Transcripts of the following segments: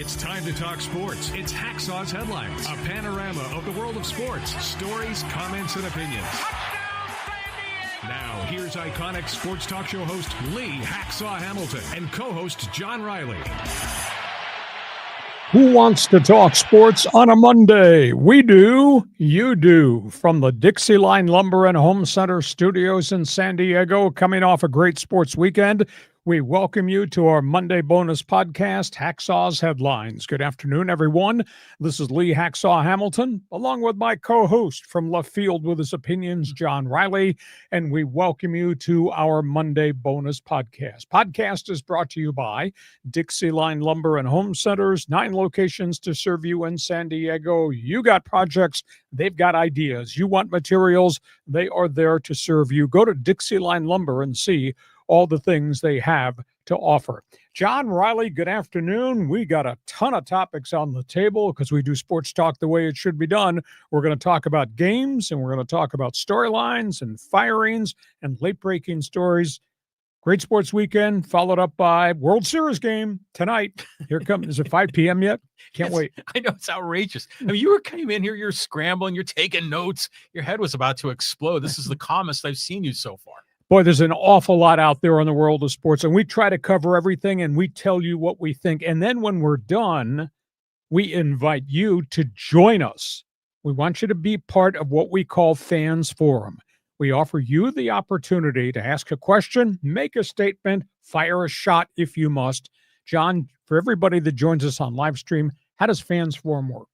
It's time to talk sports. It's Hacksaw's Headlines, a panorama of the world of sports, stories, comments, and opinions. Now, here's iconic sports talk show host Lee Hacksaw Hamilton and co-host John Riley. Who wants to talk sports on a Monday? We do. You do. From the DIXIELINE Lumber and Home Center studios in San Diego, coming off a great sports weekend, we welcome you to our Monday bonus podcast, Hacksaw's Headlines. Good afternoon, everyone. This is Lee Hacksaw Hamilton, along with my co-host from left field with his opinions, John Riley, and we welcome you to our Monday bonus podcast. Podcast is brought to you by DIXIELINE Lumber and Home Centers, 9 locations to serve you in San Diego. You got projects, they've got ideas. You want materials, they are there to serve you. Go to DIXIELINE Lumber and see all the things they have to offer. John Riley, good afternoon. We got a ton of topics on the table because we do sports talk the way it should be done. We're going to talk about games, and we're going to talk about storylines and firings and late-breaking stories. Great sports weekend, followed up by World Series game tonight. Here comes, is it 5 p.m. yet? Can't wait. I know, it's outrageous. I mean, you came in here, you're scrambling, you're taking notes. Your head was about to explode. This is the calmest I've seen you so far. Boy, there's an awful lot out there in the world of sports, and we try to cover everything, and we tell you what we think. And then when we're done, we invite you to join us. We want you to be part of what we call Fans Forum. We offer you the opportunity to ask a question, make a statement, fire a shot if you must. John, for everybody that joins us on live stream, how does Fans Forum work?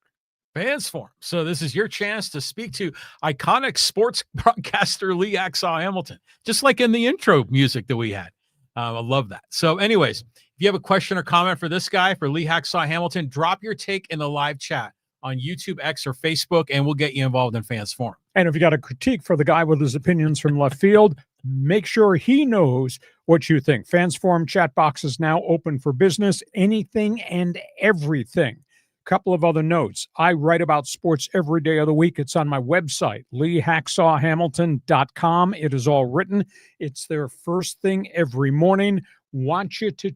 Fans Forum. So this is your chance to speak to iconic sports broadcaster Lee Hacksaw Hamilton, just like in the intro music that we had. I love that. So anyways, if you have a question or comment for this guy, for Lee Hacksaw Hamilton, drop your take in the live chat on YouTube, X, or Facebook, and we'll get you involved in Fans Forum. And if you got a critique for the guy with his opinions from left field, make sure he knows what you think. Fans Forum chat box is now open for business, anything and everything. Couple of other notes. I write about sports every day of the week. It's on my website, leehacksawhamilton.com. It is all written. It's their first thing every morning. Want you to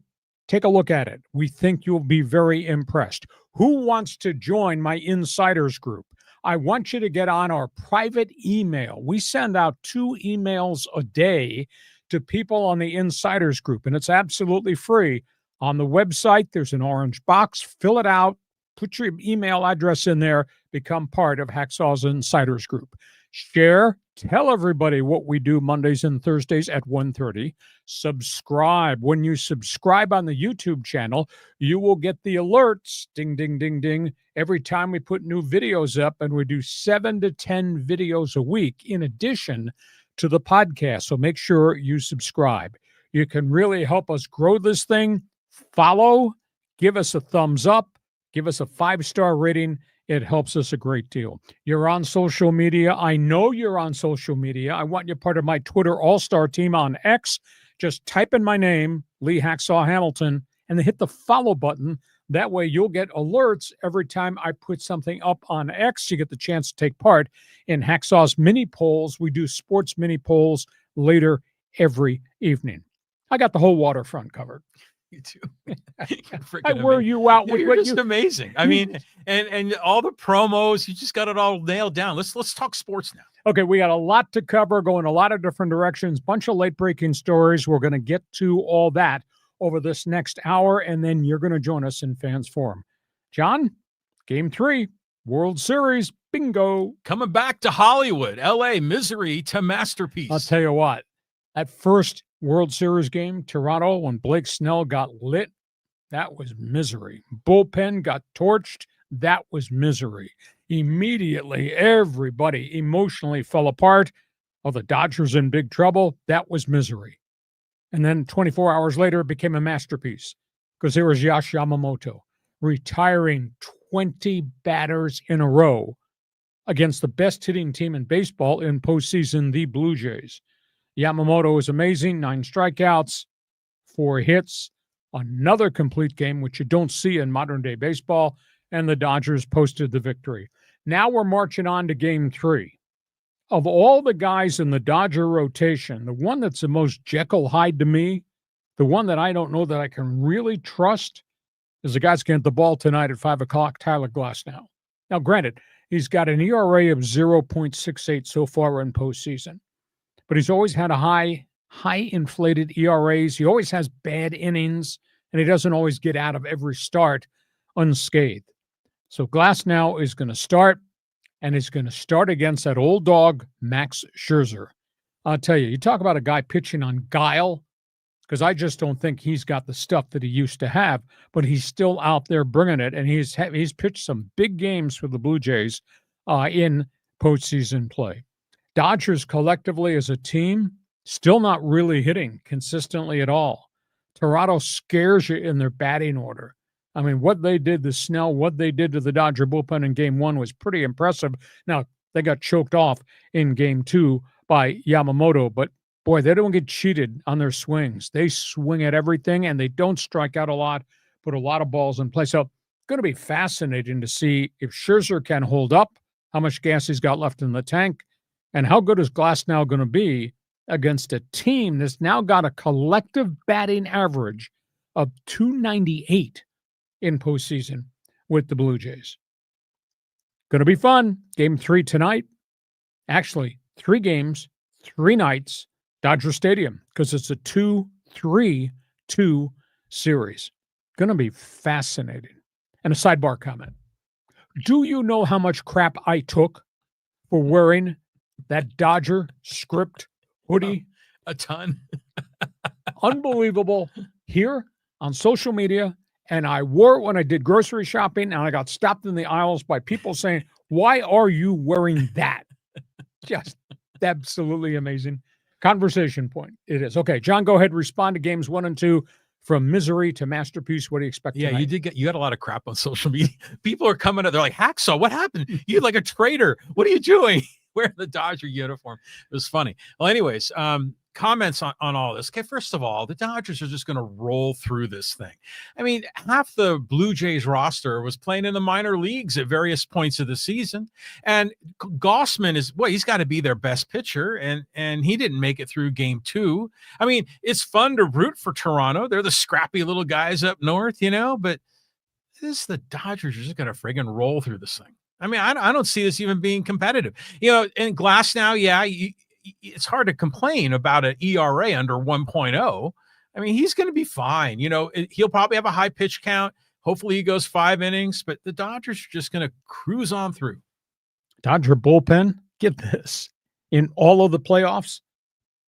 take a look at it. We think you'll be very impressed. Who wants to join my insiders group? I want you to get on our private email. We send out 2 emails a day to people on the insiders group, and it's absolutely free. On the website, there's an orange box. Fill it out. Put your email address in there, become part of Hacksaw's Insiders Group. Share, tell everybody what we do Mondays and Thursdays at 1:30. Subscribe. When you subscribe on the YouTube channel, you will get the alerts, ding, ding, ding, ding, every time we put new videos up, and we do 7 to 10 videos a week in addition to the podcast. So make sure you subscribe. You can really help us grow this thing. Follow, give us a thumbs up. Give us a 5-star rating. It helps us a great deal. You're on social media. I know you're on social media. I want you part of my Twitter all-star team on X. Just type in my name, Lee Hacksaw Hamilton, and then hit the follow button. That way you'll get alerts every time I put something up on X. You get the chance to take part in Hacksaw's mini polls. We do sports mini polls later every evening. I got the whole waterfront covered. You too. I wear you out with you're just amazing. I mean, and all the promos, you just got it all nailed down. Let's talk sports now. Okay, we got a lot to cover, going a lot of different directions, bunch of late-breaking stories. We're going to get to all that over this next hour, and then you're going to join us in Fans Forum. John, Game 3, World Series, bingo. Coming back to Hollywood, L.A., misery to masterpiece. I'll tell you what, that first World Series game, Toronto, when Blake Snell got lit, that was misery. Bullpen got torched, that was misery. Immediately, everybody emotionally fell apart. Oh, the Dodgers in big trouble, that was misery. And then 24 hours later, it became a masterpiece because there was Yash Yamamoto retiring 20 batters in a row against the best hitting team in baseball in postseason, the Blue Jays. Yamamoto was amazing, 9 strikeouts, 4 hits, another complete game, which you don't see in modern-day baseball, and the Dodgers posted the victory. Now we're marching on to Game 3. Of all the guys in the Dodger rotation, the one that's the most Jekyll Hyde to me, the one that I don't know that I can really trust, is the guy's going to get the ball tonight at 5 o'clock, Tyler Glasnow. Now, granted, he's got an ERA of 0.68 so far in postseason, but he's always had a high inflated ERAs. He always has bad innings, and he doesn't always get out of every start unscathed. So Glasnow is going to start, and he's going to start against that old dog, Max Scherzer. I'll tell you, you talk about a guy pitching on guile, because I just don't think he's got the stuff that he used to have, but he's still out there bringing it, and he's pitched some big games for the Blue Jays in postseason play. Dodgers collectively as a team, still not really hitting consistently at all. Toronto scares you in their batting order. I mean, what they did to Snell, what they did to the Dodger bullpen in Game 1 was pretty impressive. Now, they got choked off in Game 2 by Yamamoto, but boy, they don't get cheated on their swings. They swing at everything, and they don't strike out a lot, put a lot of balls in play. So it's going to be fascinating to see if Scherzer can hold up, how much gas he's got left in the tank, and how good is Glasnow going to be against a team that's now got a collective batting average of 298 in postseason with the Blue Jays. Going to be fun. Game 3 tonight. Actually, 3 games, 3 nights, Dodger Stadium, because it's a 2-3-2 series. Going to be fascinating. And a sidebar comment. Do you know how much crap I took for wearing that Dodger script hoodie? A ton. Unbelievable. Here on social media, and I wore it when I did grocery shopping, and I got stopped in the aisles by people saying, "Why are you wearing that?" Just absolutely amazing. Conversation point. It is. Okay, John, go ahead. Respond to games 1 and 2 from misery to masterpiece. What do you expect tonight? Yeah, you got a lot of crap on social media. People are coming up. They're like, Hacksaw, what happened? You're like a traitor. What are you doing? Wearing the Dodger uniform. It was funny. Well, anyways, comments on all this. Okay, first of all, the Dodgers are just going to roll through this thing. I mean, half the Blue Jays roster was playing in the minor leagues at various points of the season, and Gossman he's got to be their best pitcher, and he didn't make it through Game 2. I mean, it's fun to root for Toronto. They're the scrappy little guys up north, but the Dodgers are just going to friggin' roll through this thing. I mean, I don't see this even being competitive. In Glasnow, it's hard to complain about an ERA under 1.0. I mean, he's going to be fine. He'll probably have a high pitch count. Hopefully he goes 5 innings, but the Dodgers are just going to cruise on through. Dodger bullpen, get this. In all of the playoffs,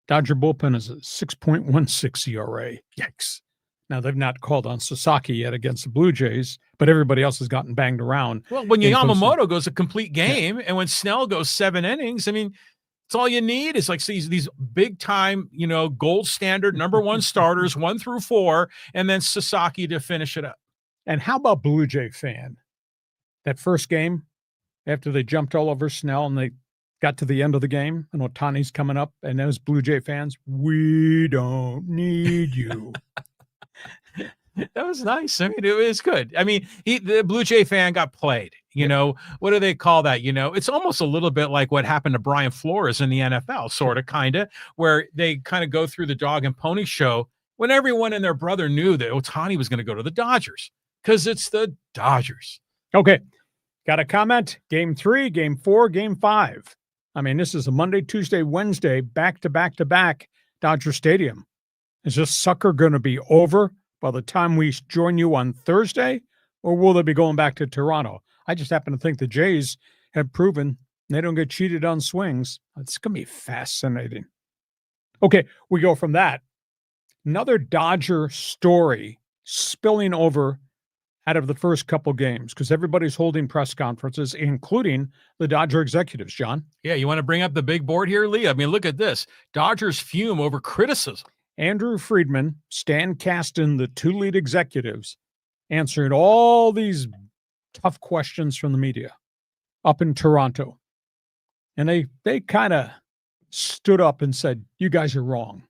Dodger bullpen is a 6.16 ERA. Yikes. Now, they've not called on Sasaki yet against the Blue Jays, but everybody else has gotten banged around. Well, when Yamamoto goes a complete game, and when Snell goes 7 innings, I mean, it's all you need. It's like these big time, gold standard number 1 starters, 1 through 4, and then Sasaki to finish it up. And how about Blue Jay fan? That first game, after they jumped all over Snell and they got to the end of the game, and Ohtani's coming up, and those Blue Jay fans, we don't need you. That was nice. I mean, it was good. I mean, the Blue Jay fan got played. What do they call that? It's almost a little bit like what happened to Brian Flores in the NFL, sort of, kind of, where they kind of go through the dog and pony show when everyone and their brother knew that Ohtani was going to go to the Dodgers because it's the Dodgers. Okay. Got a comment? Game 3, Game 4, Game 5. I mean, this is a Monday, Tuesday, Wednesday, back to back to back, Dodger Stadium. Is this sucker going to be over by the time we join you on Thursday, or will they be going back to Toronto? I just happen to think the Jays have proven they don't get cheated on swings. It's going to be fascinating. Okay, we go from that. Another Dodger story spilling over out of the first couple games because everybody's holding press conferences, including the Dodger executives, John. Yeah, you want to bring up the big board here, Lee? I mean, look at this. Dodgers fume over criticism. Andrew Friedman, Stan Kasten, the 2 lead executives, answered all these tough questions from the media up in Toronto. And they kind of stood up and said, you guys are wrong.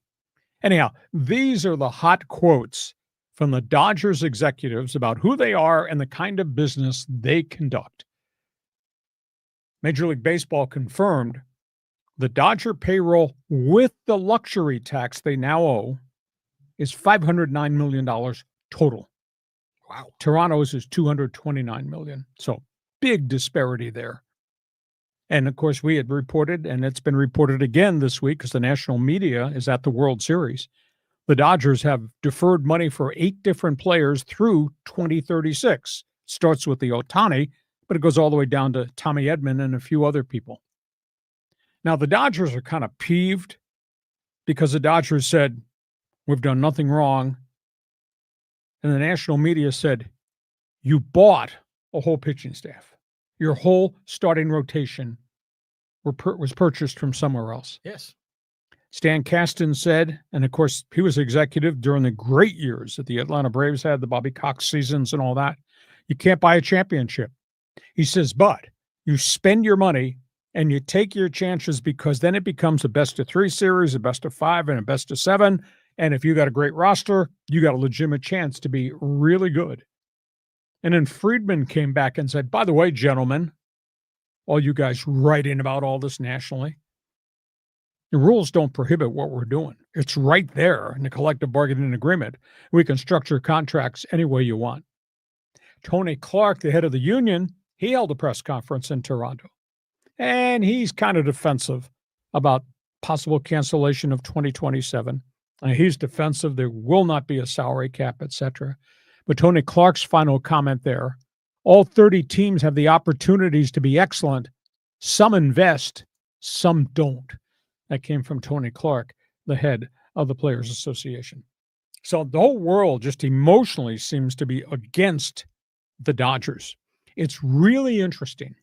Anyhow, these are the hot quotes from the Dodgers executives about who they are and the kind of business they conduct. Major League Baseball confirmed the Dodger payroll with the luxury tax they now owe is $509 million total. Wow. Toronto's is $229 million. So big disparity there. And of course, we had reported, and it's been reported again this week because the national media is at the World Series. The Dodgers have deferred money for 8 different players through 2036. Starts with the Ohtani, but it goes all the way down to Tommy Edman and a few other people. Now, the Dodgers are kind of peeved because the Dodgers said, we've done nothing wrong. And the national media said, you bought a whole pitching staff. Your whole starting rotation was purchased from somewhere else. Yes. Stan Kasten said, and of course, he was executive during the great years that the Atlanta Braves had, the Bobby Cox seasons and all that. You can't buy a championship. He says, but you spend your money and you take your chances because then it becomes a best-of-3 series, a best-of-5, and a best-of-7. And if you got a great roster, you got a legitimate chance to be really good. And then Friedman came back and said, by the way, gentlemen, all you guys writing about all this nationally, the rules don't prohibit what we're doing. It's right there in the collective bargaining agreement. We can structure contracts any way you want. Tony Clark, the head of the union, he held a press conference in Toronto. And he's kind of defensive about possible cancellation of 2027. He's defensive. There will not be a salary cap, etc. But Tony Clark's final comment there, all 30 teams have the opportunities to be excellent. Some invest, some don't. That came from Tony Clark, the head of the Players Association. So the whole world just emotionally seems to be against the Dodgers. It's really interesting.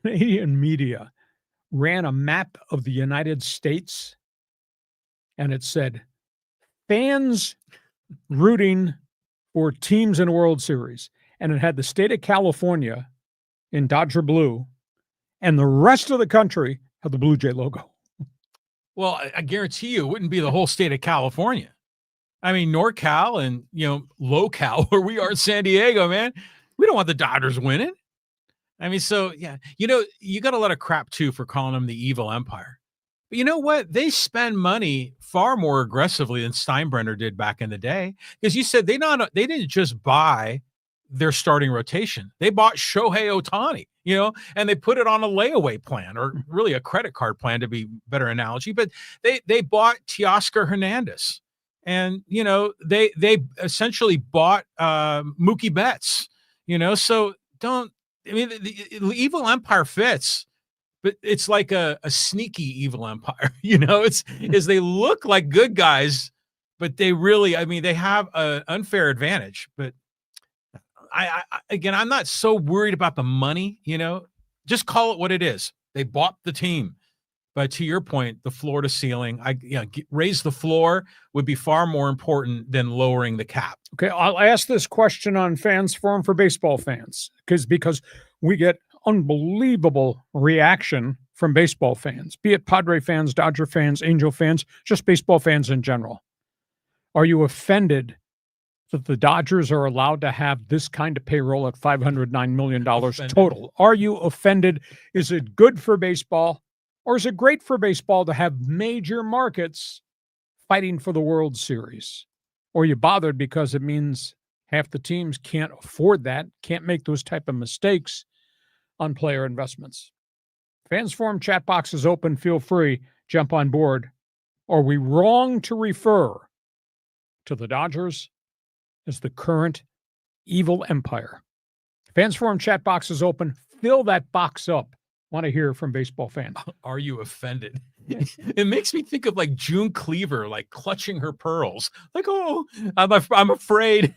Canadian media ran a map of the United States, and it said, fans rooting for teams in World Series. And it had the state of California in Dodger blue, and the rest of the country had the Blue Jay logo. Well, I guarantee you it wouldn't be the whole state of California. I mean, NorCal and, LoCal, where we are in San Diego, man, we don't want the Dodgers winning. I mean, so, yeah, you got a lot of crap, too, for calling them the evil empire. But you know what? They spend money far more aggressively than Steinbrenner did back in the day. Because you said they didn't just buy their starting rotation. They bought Shohei Ohtani, and they put it on a layaway plan, or really a credit card plan to be better analogy. But they bought Teoscar Hernandez. And, they essentially bought Mookie Betts, so the evil empire fits, but it's like a sneaky evil empire, is they look like good guys, but they really, they have an unfair advantage. But I'm not so worried about the money, just call it what it is. They bought the team. But to your point, the floor to ceiling, raise the floor would be far more important than lowering the cap. Okay, I'll ask this question on Fans Forum for baseball fans, because we get unbelievable reaction from baseball fans, be it Padre fans, Dodger fans, Angel fans, just baseball fans in general. Are you offended that the Dodgers are allowed to have this kind of payroll at $509 million total? Are you offended? Is it good for baseball? Or is it great for baseball to have major markets fighting for the World Series? Or are you bothered because it means half the teams can't afford that, can't make those type of mistakes on player investments? Fans Forum chat box is open. Feel free. Jump on board. Are we wrong to refer to the Dodgers as the current evil empire? Fans Forum chat box is open. Fill that box up. Want to hear from baseball fans. Are you offended? It makes me think of like June Cleaver, like clutching her pearls. Like, oh, I'm afraid.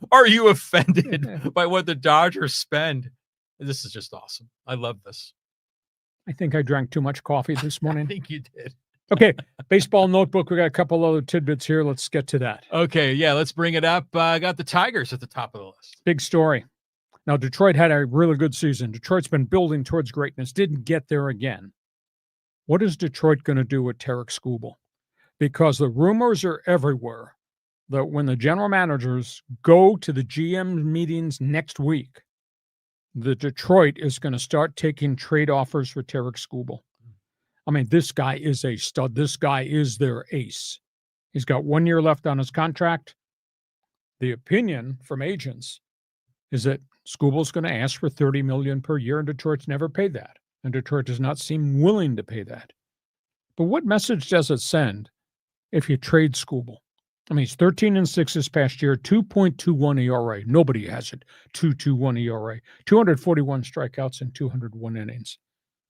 Are you offended by what the Dodgers spend? This is just awesome. I love this. I think I drank too much coffee this morning. I think you did. Okay, baseball notebook. We got a couple other tidbits here. Let's get to that. Okay, yeah, let's bring it up. I got the Tigers at the top of the list. Big story. Now, Detroit had a really good season. Detroit's been building towards greatness, didn't get there again. What is Detroit going to do with Tarek Skubal? Because the rumors are everywhere that when the general managers go to the GM meetings next week, the Detroit is going to start taking trade offers for Tarek Skubal. This guy is a stud. This guy is their ace. He's got 1 year left on his contract. The opinion from agents is that Scooble's going to ask for $30 million per year, and Detroit's never paid that. And Detroit does not seem willing to pay that. But what message does it send if you trade Scooble? I mean, he's 13-6 this past year, 2.21 ERA. Nobody has it. 2.21 ERA, 241 strikeouts and 201 innings.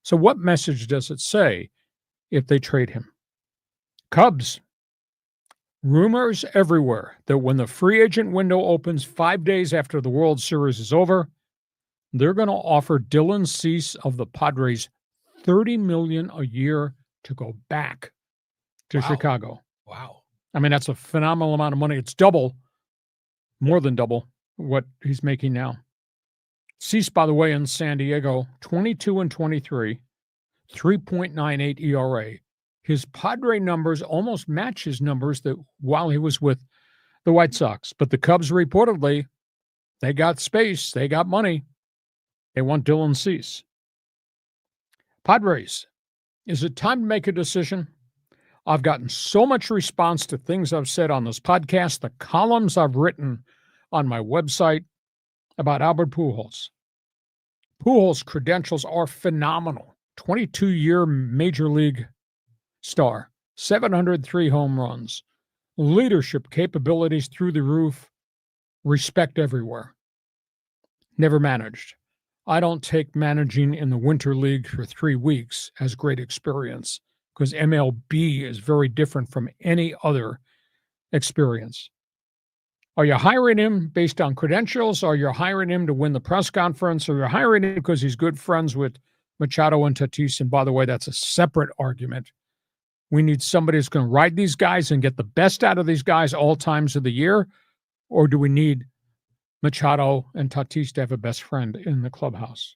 So what message does it say if they trade him? Cubs. Rumors everywhere that when the free agent window opens 5 days after the World Series is over, they're going to offer Dylan Cease of the Padres $30 million a year to go back to Chicago. Wow. I mean, that's a phenomenal amount of money. It's double, more than double what he's making now. Cease, by the way, in San Diego, 22-23, 3.98 ERA. His Padre numbers almost match his numbers that while he was with the White Sox. But the Cubs reportedly, they got space, they got money. They want Dylan Cease. Padres, is it time to make a decision? I've gotten so much response to things I've said on this podcast, the columns I've written on my website about Albert Pujols. Pujols' credentials are phenomenal. 22-year major league star, 703 home runs, leadership capabilities through the roof, respect everywhere. Never managed. I don't take managing in the Winter League for 3 weeks as great experience, because MLB is very different from any other experience. Are you hiring him based on credentials? Are you hiring him to win the press conference? Or you're hiring him because he's good friends with Machado and Tatis? And by the way, that's a separate argument. We need somebody who's going to ride these guys and get the best out of these guys all times of the year. Or do we need Machado and Tatis to have a best friend in the clubhouse?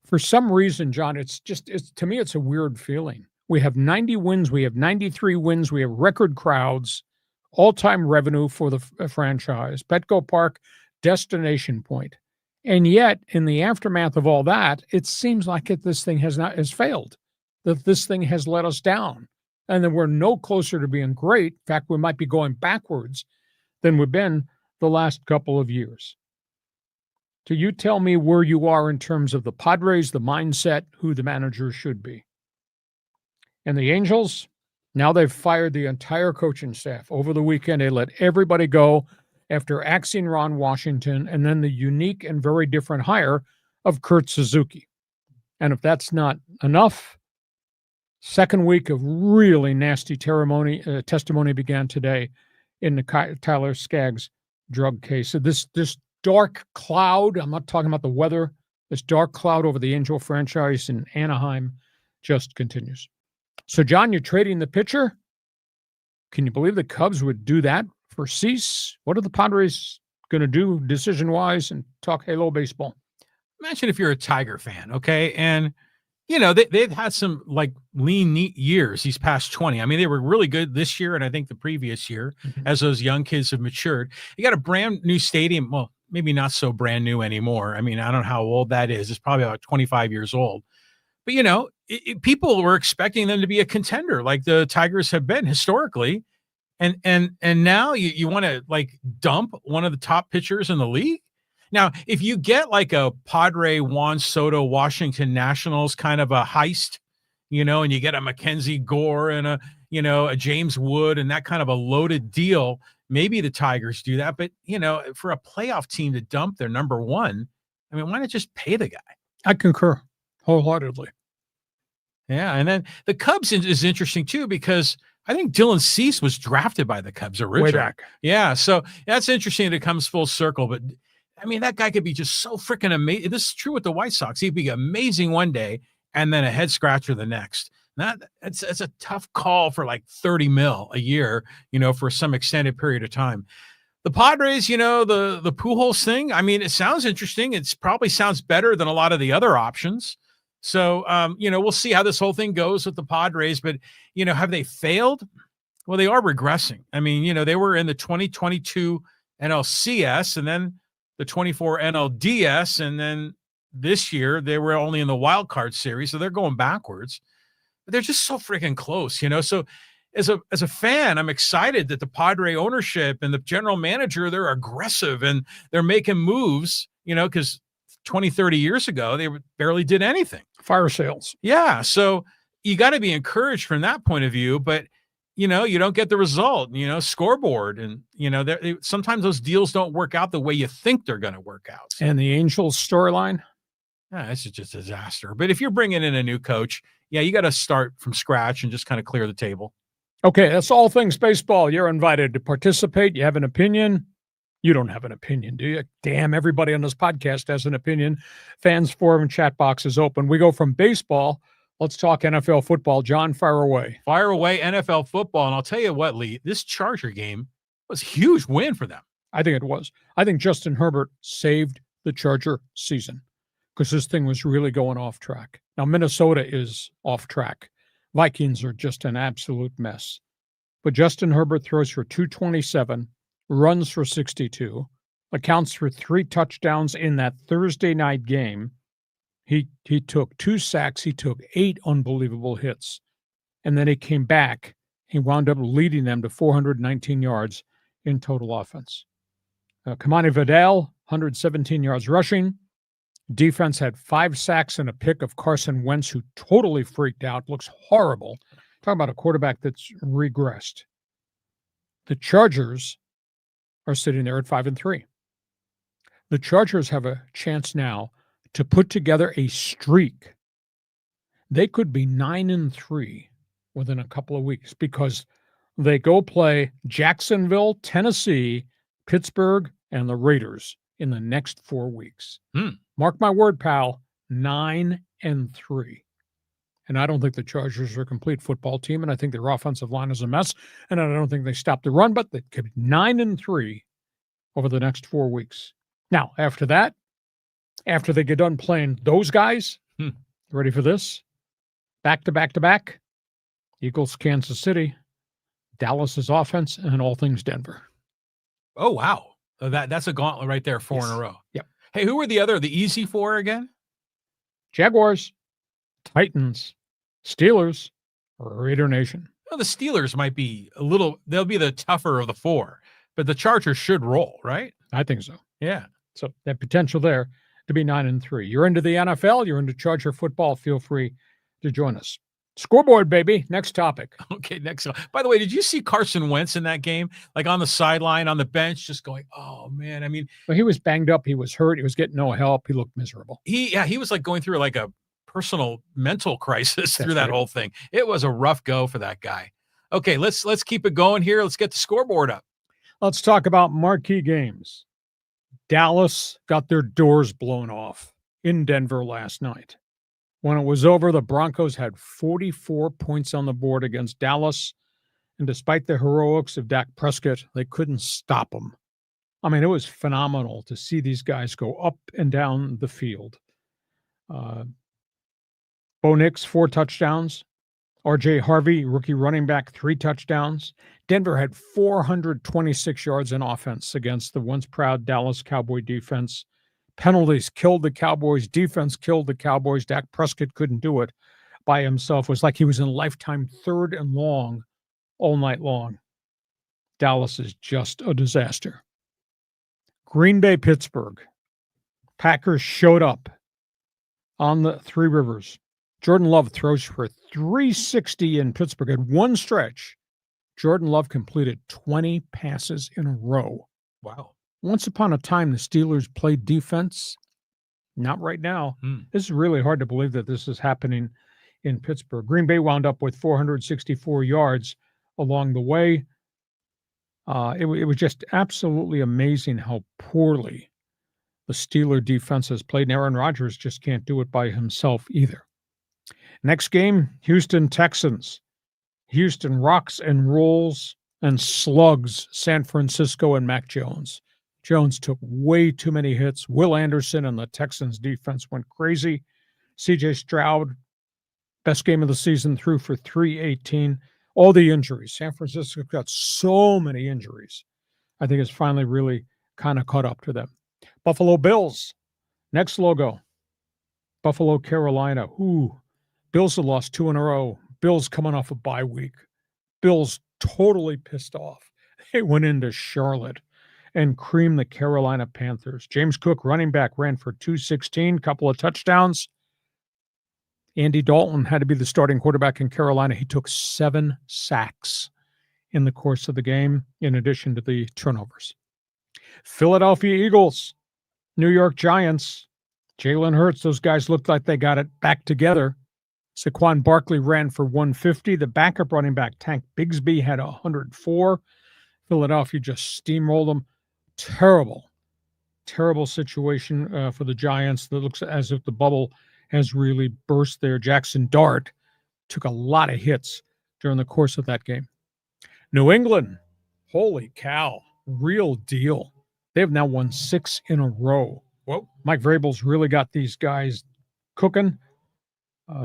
For some reason, John, to me, it's a weird feeling. We have 90 wins. We have 93 wins. We have record crowds, all-time revenue for the franchise, Petco Park, destination point. And yet, in the aftermath of all that, it seems like this thing has failed, that this thing has let us down, and that we're no closer to being great. In fact, we might be going backwards than we've been the last couple of years. So you tell me where you are in terms of the Padres, the mindset, who the manager should be. And the Angels, now they've fired the entire coaching staff. Over the weekend, they let everybody go after axing Ron Washington, and then the unique and very different hire of Kurt Suzuki. And if that's not enough, second week of really nasty testimony began today in the Tyler Skaggs drug case. So this dark cloud, I'm not talking about the weather, this dark cloud over the Angel franchise in Anaheim just continues. So, John, you're trading the pitcher? Can you believe the Cubs would do that for Cease? What are the Padres going to do decision-wise, and talk Halo baseball? Imagine if you're a Tiger fan, okay? And, you know, they've had some, like, lean, neat years these past 20. I mean, they were really good this year and I think the previous year as those young kids have matured. You got a brand new stadium. Well, maybe not so brand new anymore. I mean, I don't know how old that is. It's probably about 25 years old. But, you know, people were expecting them to be a contender like the Tigers have been historically. And now you want to, like, dump one of the top pitchers in the league? Now, if you get like a Padre Juan Soto Washington Nationals kind of a heist, you know, and you get a Mackenzie Gore and a James Wood and that kind of a loaded deal, maybe the Tigers do that. But, you know, for a playoff team to dump their number one, I mean, why not just pay the guy? I concur wholeheartedly. Yeah, and then the Cubs is interesting too, because I think Dylan Cease was drafted by the Cubs originally. Way back. Yeah, so that's interesting that it comes full circle. But, I mean, that guy could be just so freaking amazing. This is true with the White Sox. He'd be amazing one day and then a head scratcher the next. That's a tough call for like $30 million a year, you know, for some extended period of time. The Padres, you know, the Pujols thing, I mean, it sounds interesting. It's probably sounds better than a lot of the other options. So, you know, we'll see how this whole thing goes with the Padres. But, you know, have they failed? Well, they are regressing. I mean, you know, they were in the 2022 NLCS and then the 24 NLDS. And then this year they were only in the wild card series. So they're going backwards. But they're just so freaking close, you know. So as a fan, I'm excited that the Padre ownership and the general manager, they're aggressive and they're making moves, because 20, 30 years ago, they barely did anything. Fire sales. Yeah. So you got to be encouraged from that point of view, but you don't get the result, scoreboard. And, sometimes those deals don't work out the way you think they're going to work out. And the Angels storyline? Yeah, this is just a disaster. But if you're bringing in a new coach, you got to start from scratch and just kind of clear the table. Okay, that's all things baseball. You're invited to participate. You have an opinion. You don't have an opinion, do you? Damn, everybody on this podcast has an opinion. Fans forum chat box is open. We go from baseball. Let's talk NFL football. John, fire away. Fire away NFL football. And I'll tell you what, Lee, this Charger game was a huge win for them. I think it was. I think Justin Herbert saved the Charger season because this thing was really going off track. Now, Minnesota is off track. Vikings are just an absolute mess. But Justin Herbert throws for 227, runs for 62, accounts for 3 touchdowns in that Thursday night game. He took 2 sacks. He took 8 unbelievable hits. And then he came back. He wound up leading them to 419 yards in total offense. Kamani Vidal, 117 yards rushing. Defense had 5 sacks and a pick of Carson Wentz, who totally freaked out, looks horrible. Talking about a quarterback that's regressed. The Chargers are sitting there at 5-3. The Chargers have a chance now to put together a streak. They could be 9-3 within a couple of weeks because they go play Jacksonville, Tennessee, Pittsburgh, and the Raiders in the next 4 weeks. Mark my word, pal, 9-3. And I don't think the Chargers are a complete football team, and I think their offensive line is a mess, and I don't think they stop the run, but they could be 9-3 over the next 4 weeks. Now, after that, after they get done playing those guys, ready for this? Back to back to back, Eagles, Kansas City, Dallas's offense, and all things Denver. Oh, wow. That's a gauntlet right there, 4 in a row. Yep. Hey, who were the easy 4 again? Jaguars, Titans, Steelers, Raider Nation. Well, the Steelers might be they'll be the tougher of the 4, but the Chargers should roll, right? I think so. Yeah. So that potential there to be 9-3. You're into the NFL, you're into Charger football, feel free to join us. Scoreboard, baby. Next topic. Okay, next. By the way, did you see Carson Wentz in that game? Like on the sideline, on the bench, just going, oh, man. I mean. Well, he was banged up. He was hurt. He was getting no help. He looked miserable. He was like going through like a personal mental crisis through that whole thing. It was a rough go for that guy. Okay, let's keep it going here. Let's get the scoreboard up. Let's talk about marquee games. Dallas got their doors blown off in Denver last night. When it was over, the Broncos had 44 points on the board against Dallas, and despite the heroics of Dak Prescott, they couldn't stop them. I mean, it was phenomenal to see these guys go up and down the field. Bo Nix, 4 touchdowns. R.J. Harvey, rookie running back, 3 touchdowns. Denver had 426 yards in offense against the once proud Dallas Cowboy defense. Penalties killed the Cowboys. Defense killed the Cowboys. Dak Prescott couldn't do it by himself. It was like he was in lifetime 3rd and long all night long. Dallas is just a disaster. Green Bay, Pittsburgh. Packers showed up on the Three Rivers. Jordan Love throws for 360 in Pittsburgh. At one stretch, Jordan Love completed 20 passes in a row. Wow. Once upon a time, the Steelers played defense. Not right now. This is really hard to believe that this is happening in Pittsburgh. Green Bay wound up with 464 yards along the way. It was just absolutely amazing how poorly the Steeler defense has played. And Aaron Rodgers just can't do it by himself either. Next game, Houston Texans. Houston rocks and rolls and slugs San Francisco and Mac Jones. Jones took way too many hits. Will Anderson and the Texans defense went crazy. C.J. Stroud, best game of the season, threw for 318. All the injuries. San Francisco got so many injuries. I think it's finally really kind of caught up to them. Buffalo Bills, next logo. Buffalo, Carolina. Bills have lost 2 in a row. Bills coming off a bye week. Bills totally pissed off. They went into Charlotte and creamed the Carolina Panthers. James Cook, running back, ran for 216, couple of touchdowns. Andy Dalton had to be the starting quarterback in Carolina. He took 7 sacks in the course of the game, in addition to the turnovers. Philadelphia Eagles, New York Giants, Jalen Hurts, those guys looked like they got it back together. Saquon Barkley ran for 150. The backup running back, Tank Bigsby, had 104. Philadelphia just steamrolled them. Terrible situation for the Giants. That looks as if the bubble has really burst there. Jackson Dart took a lot of hits during the course of that game. New England, holy cow, real deal. They have now won 6 in a row. Whoa. Mike Vrabel's really got these guys cooking.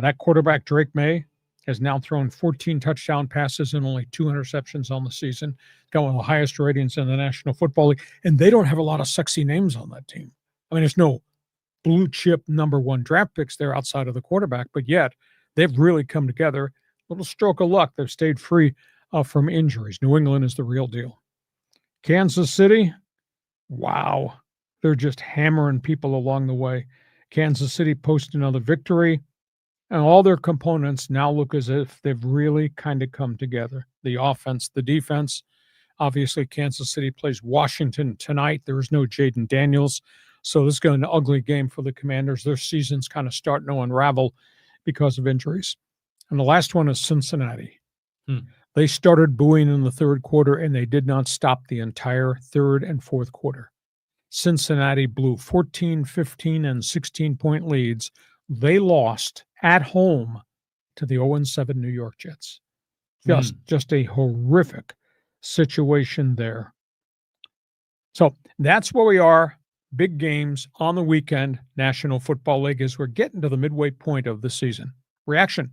That quarterback, Drake May, has now thrown 14 touchdown passes and only 2 interceptions on the season. Got one of the highest ratings in the National Football League. And they don't have a lot of sexy names on that team. I mean, there's no blue chip number 1 draft picks there outside of the quarterback, but yet they've really come together. Little stroke of luck. They've stayed free from injuries. New England is the real deal. Kansas City, wow. They're just hammering people along the way. Kansas City posted another victory, and all their components now look as if they've really kind of come together. The offense, the defense. Obviously, Kansas City plays Washington tonight. There is no Jaden Daniels, so this is going to be an ugly game for the Commanders. Their season's kind of starting to unravel because of injuries. And the last one is Cincinnati. They started booing in the third quarter, and they did not stop the entire third and fourth quarter. Cincinnati blew 14, 15, and 16-point leads. They lost at home to the 0-7 New York Jets. Just a horrific situation there. So that's where we are. Big games on the weekend, National Football League, as we're getting to the midway point of the season. Reaction.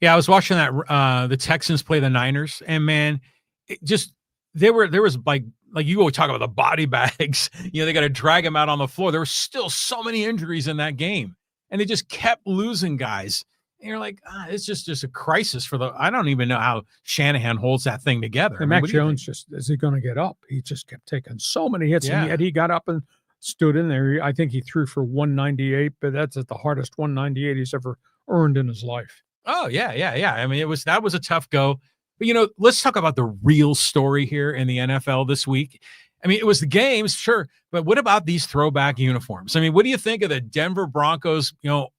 Yeah, I was watching that the Texans play the Niners, and man, it just there was like you go talk about the body bags. They got to drag them out on the floor. There were still so many injuries in that game, and they just kept losing guys. And you're like, it's just a crisis for I don't even know how Shanahan holds that thing together. And Mac Jones is he going to get up? He just kept taking so many hits, and yet he got up and stood in there. I think he threw for 198, but that's at the hardest 198 he's ever earned in his life. Oh, yeah. I mean, that was a tough go. But, let's talk about the real story here in the NFL this week. I mean, it was the games, sure, but what about these throwback uniforms? I mean, what do you think of the Denver Broncos,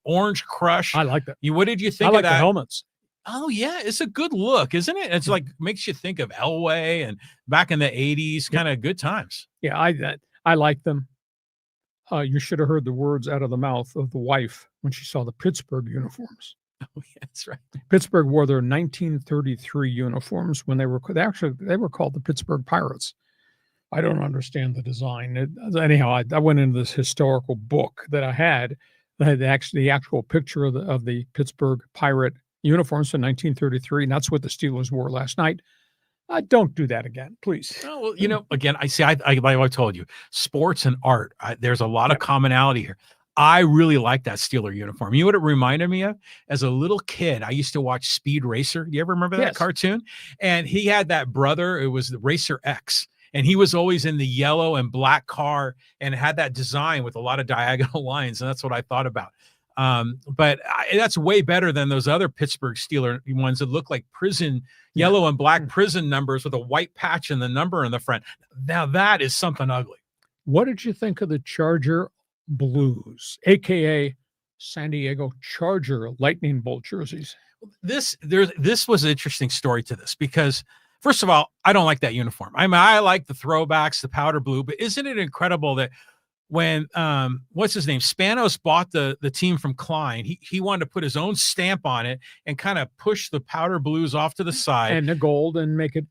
orange crush? I like that. What did you think of that? The helmets. Oh, yeah, it's a good look, isn't it? It's like makes you think of Elway and back in the 80s, kind of good times. Yeah, I like them. You should have heard the words out of the mouth of the wife when she saw the Pittsburgh uniforms. Oh, yeah, that's right. Pittsburgh wore their 1933 uniforms when they were called the Pittsburgh Pirates. I don't understand the design. Anyhow, I went into this historical book that I had that had the actual picture of the Pittsburgh Pirate uniforms from 1933, and that's what the Steelers wore last night. Don't do that again, please. Oh, well, again, like I told you, sports and art, there's a lot of commonality here. I really like that Steeler uniform. You know what it reminded me of? As a little kid, I used to watch Speed Racer. Do you ever remember that cartoon? And he had that brother. It was the Racer X. And he was always in the yellow and black car and had that design with a lot of diagonal lines. And that's what I thought about. But that's way better than those other Pittsburgh Steeler ones that look like prison, yellow and black prison numbers with a white patch and the number in the front. Now that is something ugly. What did you think of the Charger Blues, aka San Diego Charger lightning bolt jerseys? This was an interesting story to this because, first of all, I don't like that uniform. I mean, I like the throwbacks, the powder blue, but isn't it incredible that when what's his name, Spanos bought the team from Klein, he wanted to put his own stamp on it and kind of push the powder blues off to the side and the gold and make it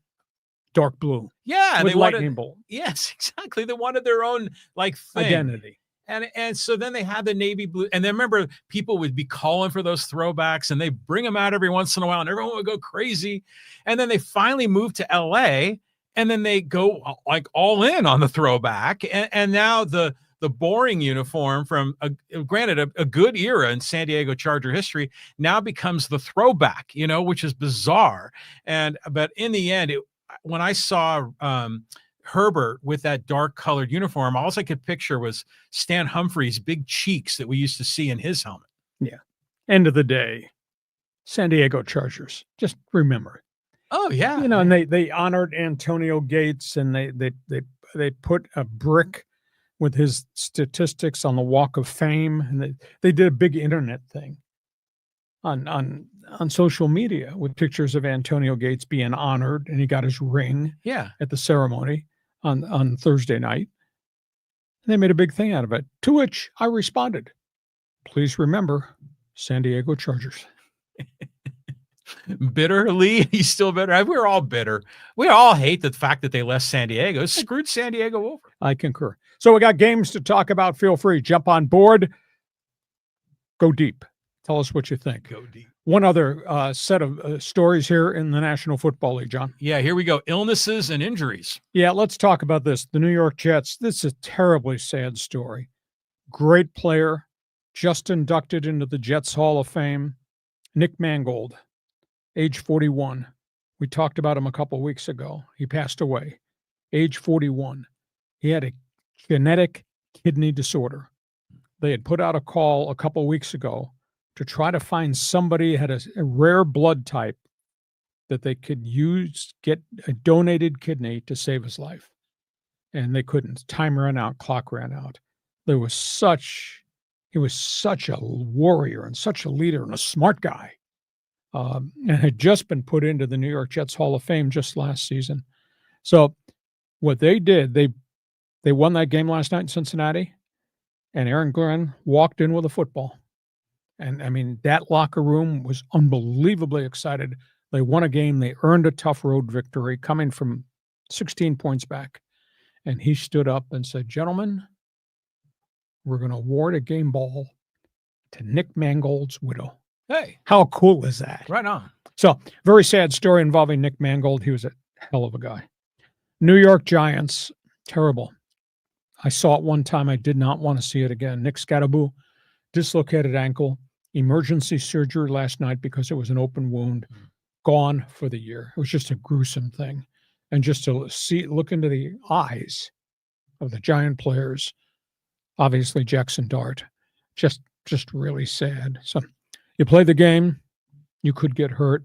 dark blue. Yeah, with lightning bolt. Yes, exactly. They wanted their own thing. Identity. And so then they had the navy blue. And then remember, people would be calling for those throwbacks and they bring them out every once in a while and everyone would go crazy. And then they finally moved to LA and then they go like all in on the throwback. And now the the boring uniform from granted a good era in San Diego Charger history now becomes the throwback, which is bizarre. But in the end, when I saw Herbert with that dark colored uniform, all I could picture was Stan Humphries' big cheeks that we used to see in his helmet. Yeah. End of the day, San Diego Chargers. Just remember. Oh yeah. And they honored Antonio Gates, and they put a brick with his statistics on the Walk of Fame, and they did a big internet thing on social media with pictures of Antonio Gates being honored, and he got his ring at the ceremony on Thursday night. And they made a big thing out of it, to which I responded, please remember, San Diego Chargers. Bitter, Lee? He's still bitter? We're all bitter. We all hate the fact that they left San Diego. It screwed San Diego over. I concur. So we got games to talk about. Feel free. Jump on board. Go deep. Tell us what you think. Go deep. One other set of stories here in the National Football League, John. Yeah, here we go. Illnesses and injuries. Yeah, let's talk about this. The New York Jets. This is a terribly sad story. Great player, just inducted into the Jets Hall of Fame. Nick Mangold, age 41. We talked about him a couple weeks ago. He passed away, age 41. He had a genetic kidney disorder. They had put out a call a couple weeks ago to try to find somebody who had a rare blood type that they could get a donated kidney to save his life. And they couldn't. Time ran out, clock ran out. He was such a warrior and such a leader and a smart guy. And had just been put into the New York Jets Hall of Fame just last season. So what they did, they won that game last night in Cincinnati, and Aaron Glenn walked in with a football. And I mean, that locker room was unbelievably excited. They won a game. They earned a tough road victory coming from 16 points back. And he stood up and said, gentlemen, we're going to award a game ball to Nick Mangold's widow. Hey, how cool is that? Right on. So, very sad story involving Nick Mangold. He was a hell of a guy. New York Giants, terrible. I saw it one time. I did not want to see it again. Nick Scadaboo, dislocated ankle, emergency surgery last night because it was an open wound, gone for the year. It was just a gruesome thing. And just to look into the eyes of the Giant players, obviously Jackson Dart, just really sad. So you play the game, you could get hurt.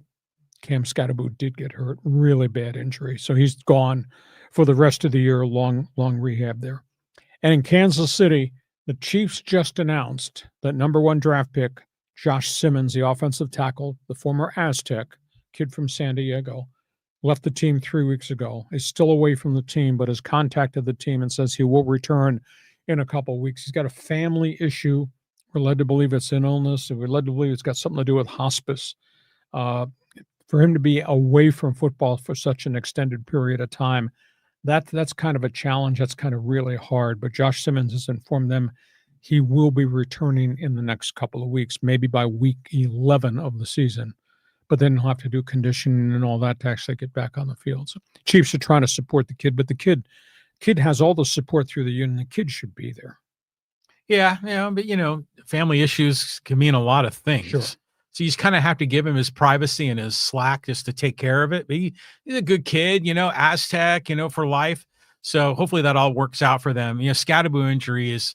Cam Scadaboo did get hurt, really bad injury. So he's gone for the rest of the year, long rehab there. And in Kansas City, the Chiefs just announced that number 1 draft pick, Josh Simmons, the offensive tackle, the former Aztec, kid from San Diego, left the team 3 weeks ago, is still away from the team, but has contacted the team and says he will return in a couple of weeks. He's got a family issue. We're led to believe it's an illness, and we're led to believe it's got something to do with hospice. For him to be away from football for such an extended period of time, that's kind of a challenge. That's kind of really hard. But Josh Simmons has informed them he will be returning in the next couple of weeks, maybe by week 11 of the season. But then he'll have to do conditioning and all that to actually get back on the field. So Chiefs are trying to support the kid, but the kid has all the support through the union. The kid should be there. Yeah, but family issues can mean a lot of things. Sure. So you just kind of have to give him his privacy and his slack just to take care of it. But he's a good kid, Aztec, for life. So hopefully that all works out for them. Scadaboo injury is,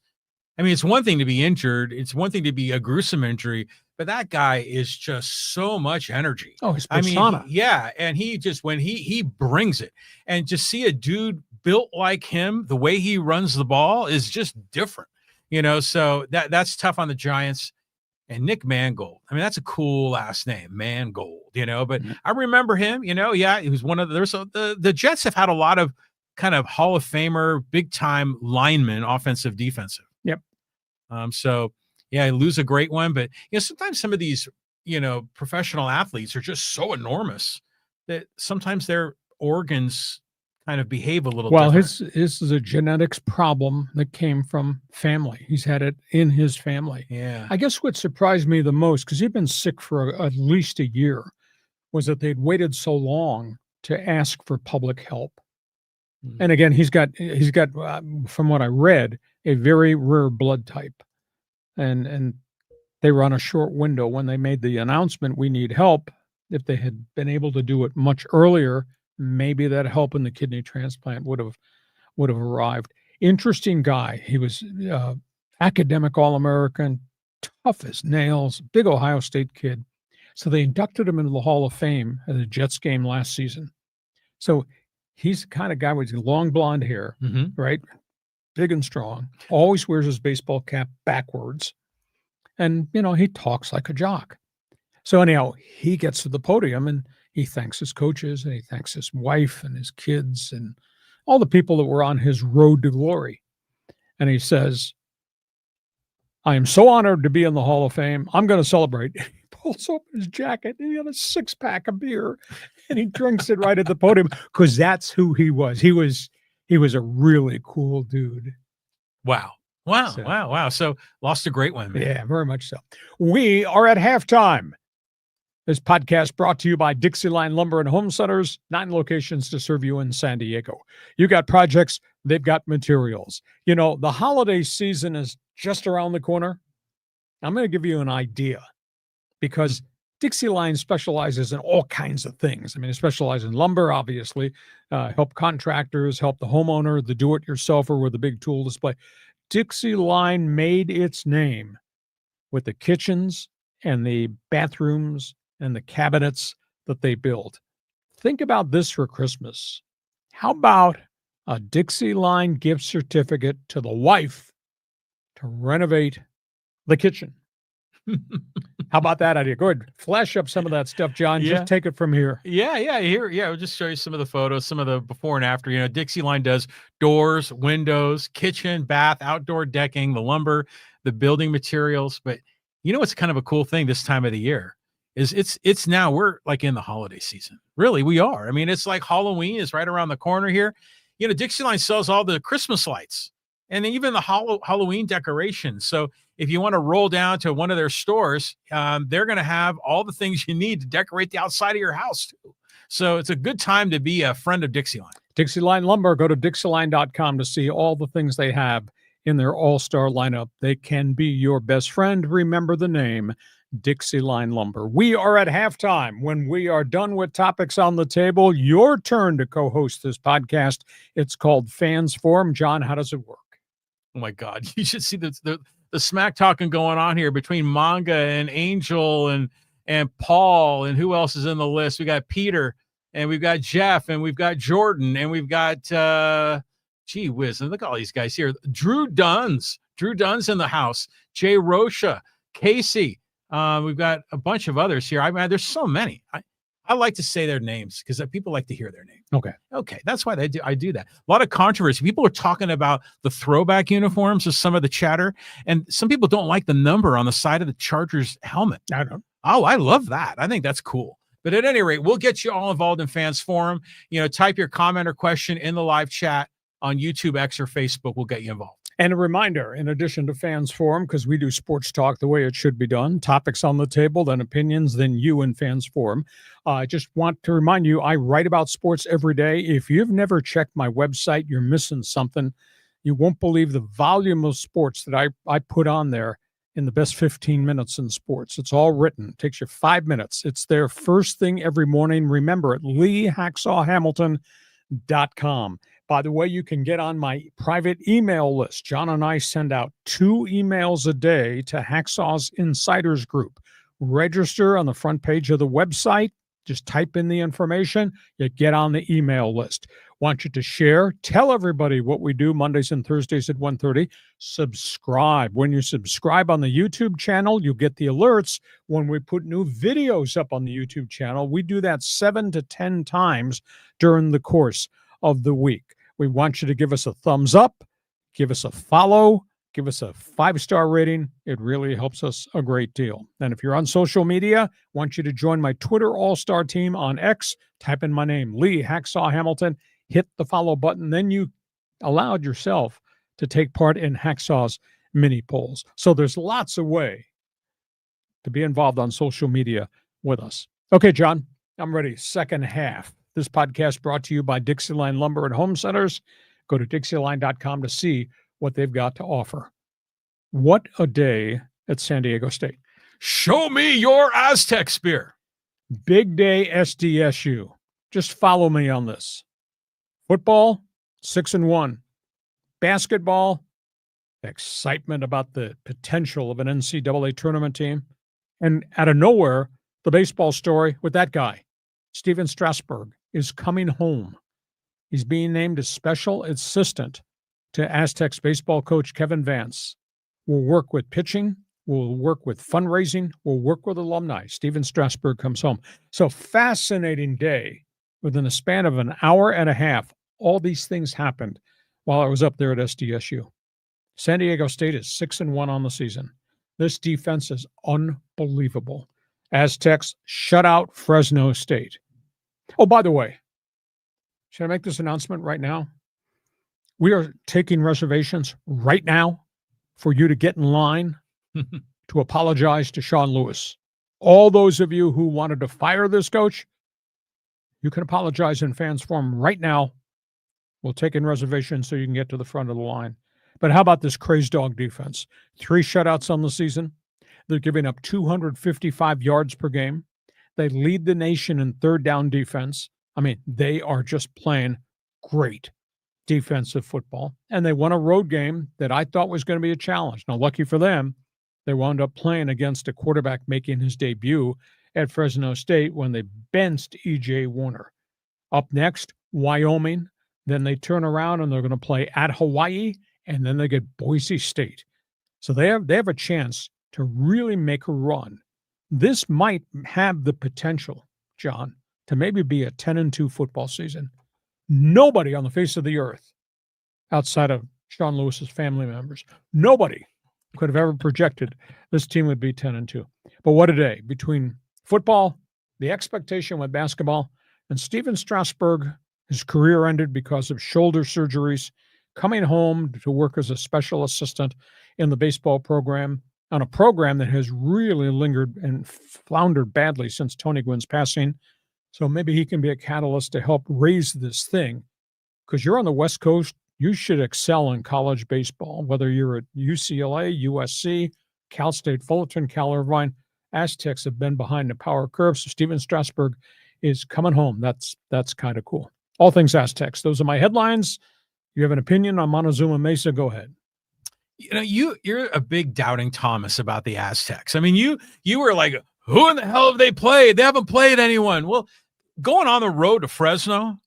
it's one thing to be injured. It's one thing to be a gruesome injury, but that guy is just so much energy. Oh, his persona. Yeah. And he just, when he brings it, and just see a dude built like him, the way he runs the ball is just different, so that's tough on the Giants. And Nick Mangold, that's a cool last name, Mangold, but I remember him, he was one of the Jets have had a lot of kind of Hall of Famer, big time linemen, offensive, defensive. Yep. I lose a great one, but sometimes some of these, professional athletes are just so enormous that sometimes their organs kind of behave a little different. His is a genetics problem that came from family. He's had it in his family. Yeah. I guess what surprised me the most, because he'd been sick for at least a year, was that they'd waited so long to ask for public help. And again, he's got from what I read, a very rare blood type. And they were on a short window when they made the announcement, we need help. If they had been able to do it much earlier, maybe that help in the kidney transplant would have arrived. Interesting guy. He was academic All-American, tough as nails, big Ohio State kid. So they inducted him into the Hall of Fame at the Jets game last season. So he's the kind of guy with long blonde hair, right? Big and strong, always wears his baseball cap backwards. And, he talks like a jock. So anyhow, he gets to the podium and he thanks his coaches and he thanks his wife and his kids and all the people that were on his road to glory. And he says, I am so honored to be in the Hall of Fame. I'm going to celebrate. He pulls open his jacket and he had a 6-pack of beer and he drinks it right at the podium because that's who he was. He was a really cool dude. Wow. So lost a great one, man. Yeah, very much so. We are at halftime. This podcast brought to you by DIXIELINE Lumber and Home Centers, 9 locations to serve you in San Diego. You got projects, they've got materials. The holiday season is just around the corner. I'm going to give you an idea because DIXIELINE specializes in all kinds of things. I mean, it specializes in lumber, obviously, help contractors, help the homeowner, the do-it-yourselfer with a big tool display. DIXIELINE made its name with the kitchens and the bathrooms and the cabinets that they build. Think about this for Christmas. How about a DIXIELINE gift certificate to the wife to renovate the kitchen? How about that idea? Go ahead, flash up some of that stuff, John. Yeah. Just take it from here. Here. We'll just show you some of the photos, some of the before and after. DIXIELINE does doors, windows, kitchen, bath, outdoor decking, the lumber, the building materials. But what's kind of a cool thing this time of the year is it's now we're like in the holiday season. Really, we are. I mean, it's like Halloween is right around the corner here. DIXIELINE sells all the Christmas lights and even the Halloween decorations. So if you want to roll down to one of their stores, they're going to have all the things you need to decorate the outside of your house too. So it's a good time to be a friend of DIXIELINE. DIXIELINE Lumber, go to DIXIELINE.com to see all the things they have in their all-star lineup. They can be your best friend. Remember the name, DIXIELINE Lumber. We are at halftime. When we are done with topics on the table, your turn to co-host this podcast. It's called Fans Forum. John, how does it work? Oh my God, you should see the smack talking going on here between Manga and Angel and Paul and who else is in the list. We got Peter and we've got Jeff and we've got Jordan and we've got gee whiz, and look at all these guys here. Drew Dunn's in the house. Jay Rocha, Casey. We've got a bunch of others here. I mean, there's so many. I like to say their names because people like to hear their name. Okay. That's why I do that. A lot of controversy. People are talking about the throwback uniforms of some of the chatter, and some people don't like the number on the side of the Chargers helmet. I don't. Oh, I love that. I think that's cool. But at any rate, we'll get you all involved in Fans Forum. Type your comment or question in the live chat on YouTube, X, or Facebook. We'll get you involved. And a reminder, in addition to Fans Forum, because we do sports talk the way it should be done, topics on the table, then opinions, then you in Fans Forum. I just want to remind you, I write about sports every day. If you've never checked my website, you're missing something. You won't believe the volume of sports that I put on there in the best 15 minutes in sports. It's all written. It takes you 5 minutes. It's there first thing every morning. Remember it, LeeHacksawHamilton.com. By the way, you can get on my private email list. John and I send out 2 emails a day to Hacksaw's Insiders Group. Register on the front page of the website. Just type in the information. You get on the email list. Want you to share. Tell everybody what we do Mondays and Thursdays at 1:30. Subscribe. When you subscribe on the YouTube channel, you'll get the alerts when we put new videos up on the YouTube channel. We do that 7 to 10 times during the course of the week. We want you to give us a thumbs up, give us a follow, give us a 5-star rating. It really helps us a great deal. And if you're on social media, I want you to join my Twitter All-Star team on X. Type in my name, Lee Hacksaw Hamilton. Hit the follow button. Then you allowed yourself to take part in Hacksaw's mini polls. So there's lots of way to be involved on social media with us. Okay, John, I'm ready. Second half. This podcast brought to you by DIXIELINE Lumber and Home Centers. Go to DIXIELINE.com to see what they've got to offer. What a day at San Diego State. Show me your Aztec spear. Big day SDSU. Just follow me on this. Football, 6-1. Basketball, excitement about the potential of an NCAA tournament team. And out of nowhere, the baseball story with that guy, Steven Strasburg, is coming home. He's being named as special assistant to Aztecs baseball coach Kevin Vance. We'll work with pitching. We'll work with fundraising. We'll work with alumni. Steven Strasburg comes home. So fascinating day. Within a span of an hour and a half, all these things happened while I was up there at SDSU. San Diego State is 6-1 on the season. This defense is unbelievable. Aztecs shut out Fresno State. Oh, by the way, should I make this announcement right now? We are taking reservations right now for you to get in line to apologize to Sean Lewis. All those of you who wanted to fire this coach, you can apologize in fans forum right now. We'll take in reservations so you can get to the front of the line. But how about this crazed dog defense? 3 shutouts on the season. They're giving up 255 yards per game. They lead the nation in third down defense. I mean, they are just playing great defensive football. And they won a road game that I thought was going to be a challenge. Now, lucky for them, they wound up playing against a quarterback making his debut at Fresno State when they benched E.J. Warner. Up next, Wyoming. Then they turn around and they're going to play at Hawaii, and then they get Boise State. So they have a chance to really make a run. This might have the potential, John, to maybe be a 10-2 football season. Nobody on the face of the earth, outside of Sean Lewis's family members, nobody could have ever projected this team would be 10-2. But what a day. Between football, the expectation with basketball, and Steven Strasburg, his career ended because of shoulder surgeries, coming home to work as a special assistant in the baseball program, on a program that has really lingered and floundered badly since Tony Gwynn's passing. So maybe he can be a catalyst to help raise this thing. Because you're on the West Coast, you should excel in college baseball, whether you're at UCLA, USC, Cal State Fullerton, Cal Irvine. Aztecs have been behind the power curve, so Steven Strasburg is coming home. That's kind of cool. All things Aztecs. Those are my headlines. You have an opinion on Montezuma Mesa? Go ahead. You know, you're a big doubting Thomas about the Aztecs. I mean, you were like, who in the hell have they played? They haven't played anyone. Well, going on the road to Fresno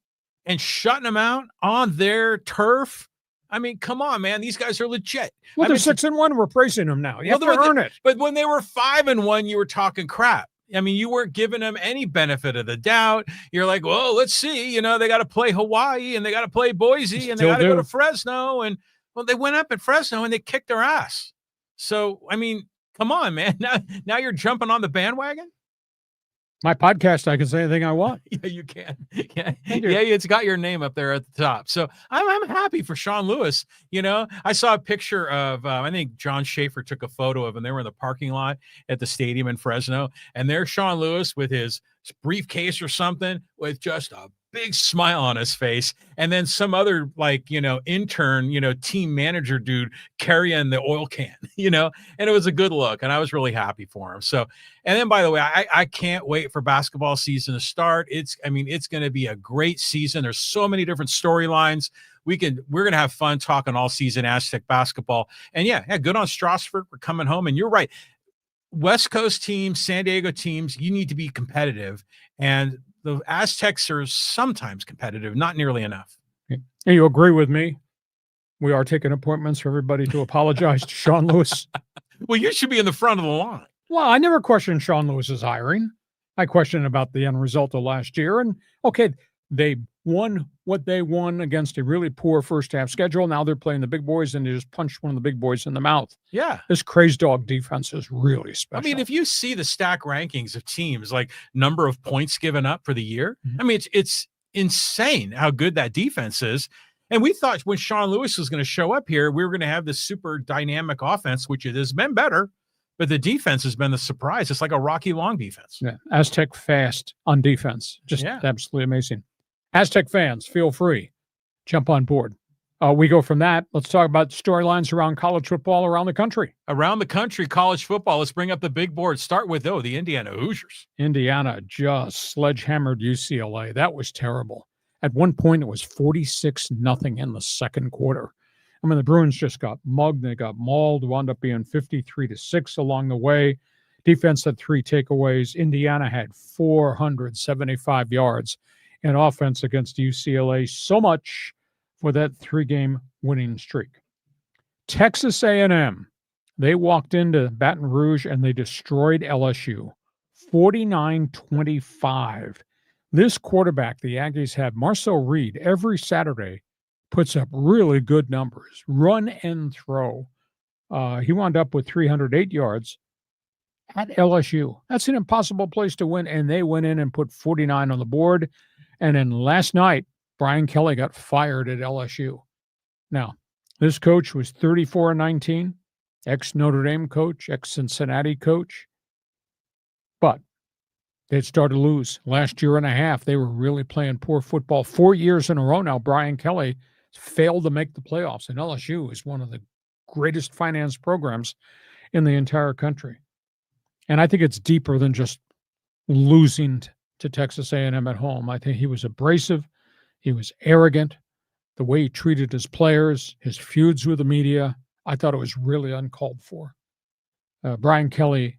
and shutting them out on their turf. I mean, come on, man. These guys are legit. Well, they're 6-1. We're praising them now. You have to earn it. But when they were 5-1, you were talking crap. I mean, you weren't giving them any benefit of the doubt. You're like, well, let's see. You know, they got to play Hawaii and they got to play Boise and they got to go to Fresno. And, well, they went up at Fresno and they kicked their ass. So, I mean, come on, man. Now you're jumping on the bandwagon? My podcast, I can say anything I want. Yeah, you can. Yeah, it's got your name up there at the top. So I'm happy for Sean Lewis. You know, I saw a picture of, I think John Schaefer took a photo of him. They were in the parking lot at the stadium in Fresno. And there's Sean Lewis with his briefcase or something with just a big smile on his face. And then some other, like, you know, intern, you know, team manager dude carrying the oil can, you know, and it was a good look. And I was really happy for him. So, and then, by the way, I can't wait for basketball season to start. It's going to be a great season. There's so many different storylines. We're going to have fun talking all season Aztec basketball. And yeah, good on Strasburg for coming home. And you're right. West Coast teams, San Diego teams, you need to be competitive. And the Aztecs are sometimes competitive, not nearly enough. And you agree with me? We are taking appointments for everybody to apologize to Sean Lewis. Well, you should be in the front of the line. Well, I never questioned Sean Lewis's hiring. I questioned about the end result of last year. And okay, they won what they won against a really poor first half schedule. Now they're playing the big boys and they just punched one of the big boys in the mouth. Yeah. This crazed dog defense is really special. I mean, if you see the stack rankings of teams, like number of points given up for the year, I mean, it's insane how good that defense is. And we thought when Sean Lewis was going to show up here, we were going to have this super dynamic offense, which it has been better, but the defense has been the surprise. It's like a Rocky Long defense. Yeah. Aztec fast on defense. Just absolutely amazing. Aztec fans, feel free. Jump on board. We go from that. Let's talk about storylines around college football around the country. Around the country, college football. Let's bring up the big board. Start with, the Indiana Hoosiers. Indiana just sledgehammered UCLA. That was terrible. At one point, it was 46-0 in the second quarter. I mean, the Bruins just got mugged. They got mauled. Wound up being 53-6 along the way. Defense had 3 takeaways. Indiana had 475 yards in offense against UCLA. So much for that 3-game winning streak. Texas A&M, they walked into Baton Rouge and they destroyed LSU, 49-25. This quarterback the Aggies have, Marcel Reed, every Saturday puts up really good numbers, run and throw. He wound up with 308 yards at LSU. That's an impossible place to win, and they went in and put 49 on the board. And then last night, Brian Kelly got fired at LSU. Now, this coach was 34-19, ex-Notre Dame coach, ex-Cincinnati coach. But they'd started to lose. Last year and a half, they were really playing poor football. 4 years in a row now, Brian Kelly failed to make the playoffs. And LSU is one of the greatest finance programs in the entire country. And I think it's deeper than just losing to Texas A&M at home. I think he was abrasive. He was arrogant. The way he treated his players, his feuds with the media, I thought it was really uncalled for. Brian Kelly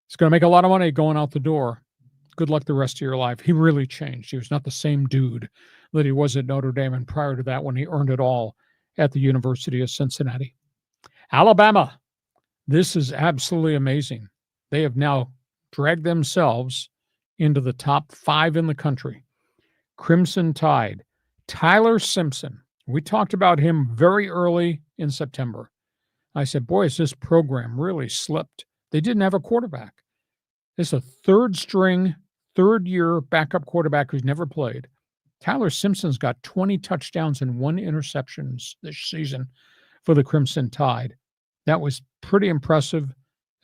is going to make a lot of money going out the door. Good luck the rest of your life. He really changed. He was not the same dude that he was at Notre Dame, and prior to that when he earned it all at the University of Cincinnati. Alabama, this is absolutely amazing. They have now dragged themselves into the top 5 in the country. Crimson Tide, Tyler Simpson. We talked about him very early in September. I said, boy, has this program really slipped. They didn't have a quarterback. It's a third-string, third-year backup quarterback who's never played. Tyler Simpson's got 20 touchdowns and 1 interception this season for the Crimson Tide. That was pretty impressive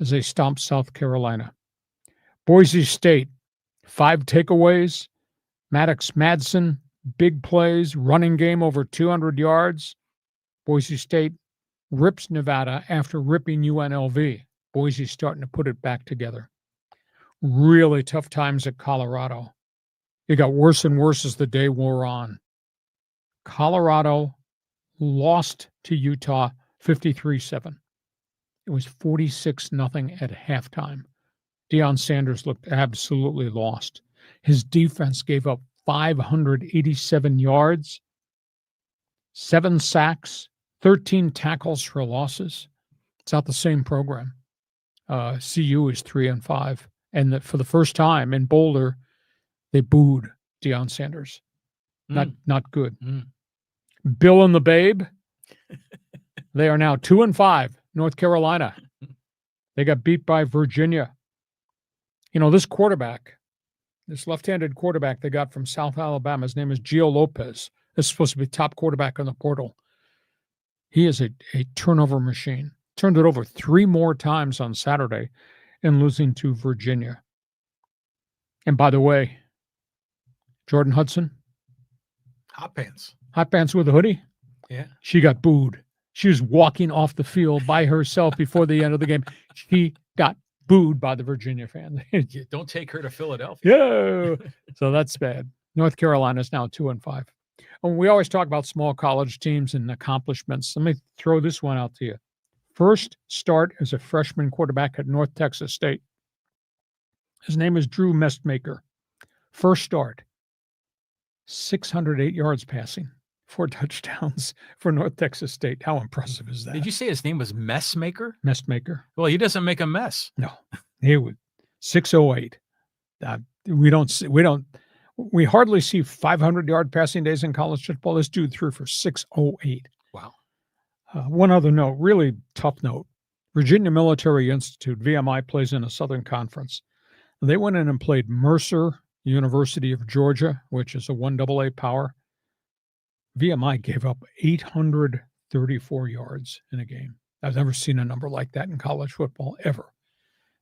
as they stomped South Carolina. Boise State, 5 takeaways. Maddox Madsen, big plays, running game over 200 yards. Boise State rips Nevada after ripping UNLV. Boise starting to put it back together. Really tough times at Colorado. It got worse and worse as the day wore on. Colorado lost to Utah 53-7. It was 46-0 at halftime. Deion Sanders looked absolutely lost. His defense gave up 587 yards, 7 sacks, 13 tackles for losses. It's not the same program. CU is 3-5. And for the first time in Boulder, they booed Deion Sanders. Not good. Bill and the Babe, they are now 2-5. North Carolina, they got beat by Virginia. You know, this quarterback, this left-handed quarterback they got from South Alabama, his name is Gio Lopez. This is supposed to be top quarterback on the portal. He is a turnover machine. Turned it over 3 more times on Saturday in losing to Virginia. And by the way, Jordan Hudson. Hot pants. Hot pants with a hoodie. Yeah. She got booed. She was walking off the field by herself before the end of the game. She got booed by the Virginia fan. Don't take her to Philadelphia. Yeah. So that's bad. North Carolina is now 2-5. And we always talk about small college teams and accomplishments. Let me throw this one out to you. First start as a freshman quarterback at North Texas State. His name is Drew Mestmaker. First start, 608 yards passing, 4 touchdowns for North Texas State. How impressive is that? Did you say his name was Messmaker? Mestmaker. Well, he doesn't make a mess. No, he was 608. We hardly see 500-yard passing days in college football. This dude threw for 608. Wow. One other note, really tough note. Virginia Military Institute, VMI, plays in a Southern Conference. They went in and played Mercer, University of Georgia, which is a 1AA power. VMI gave up 834 yards in a game. I've never seen a number like that in college football, ever.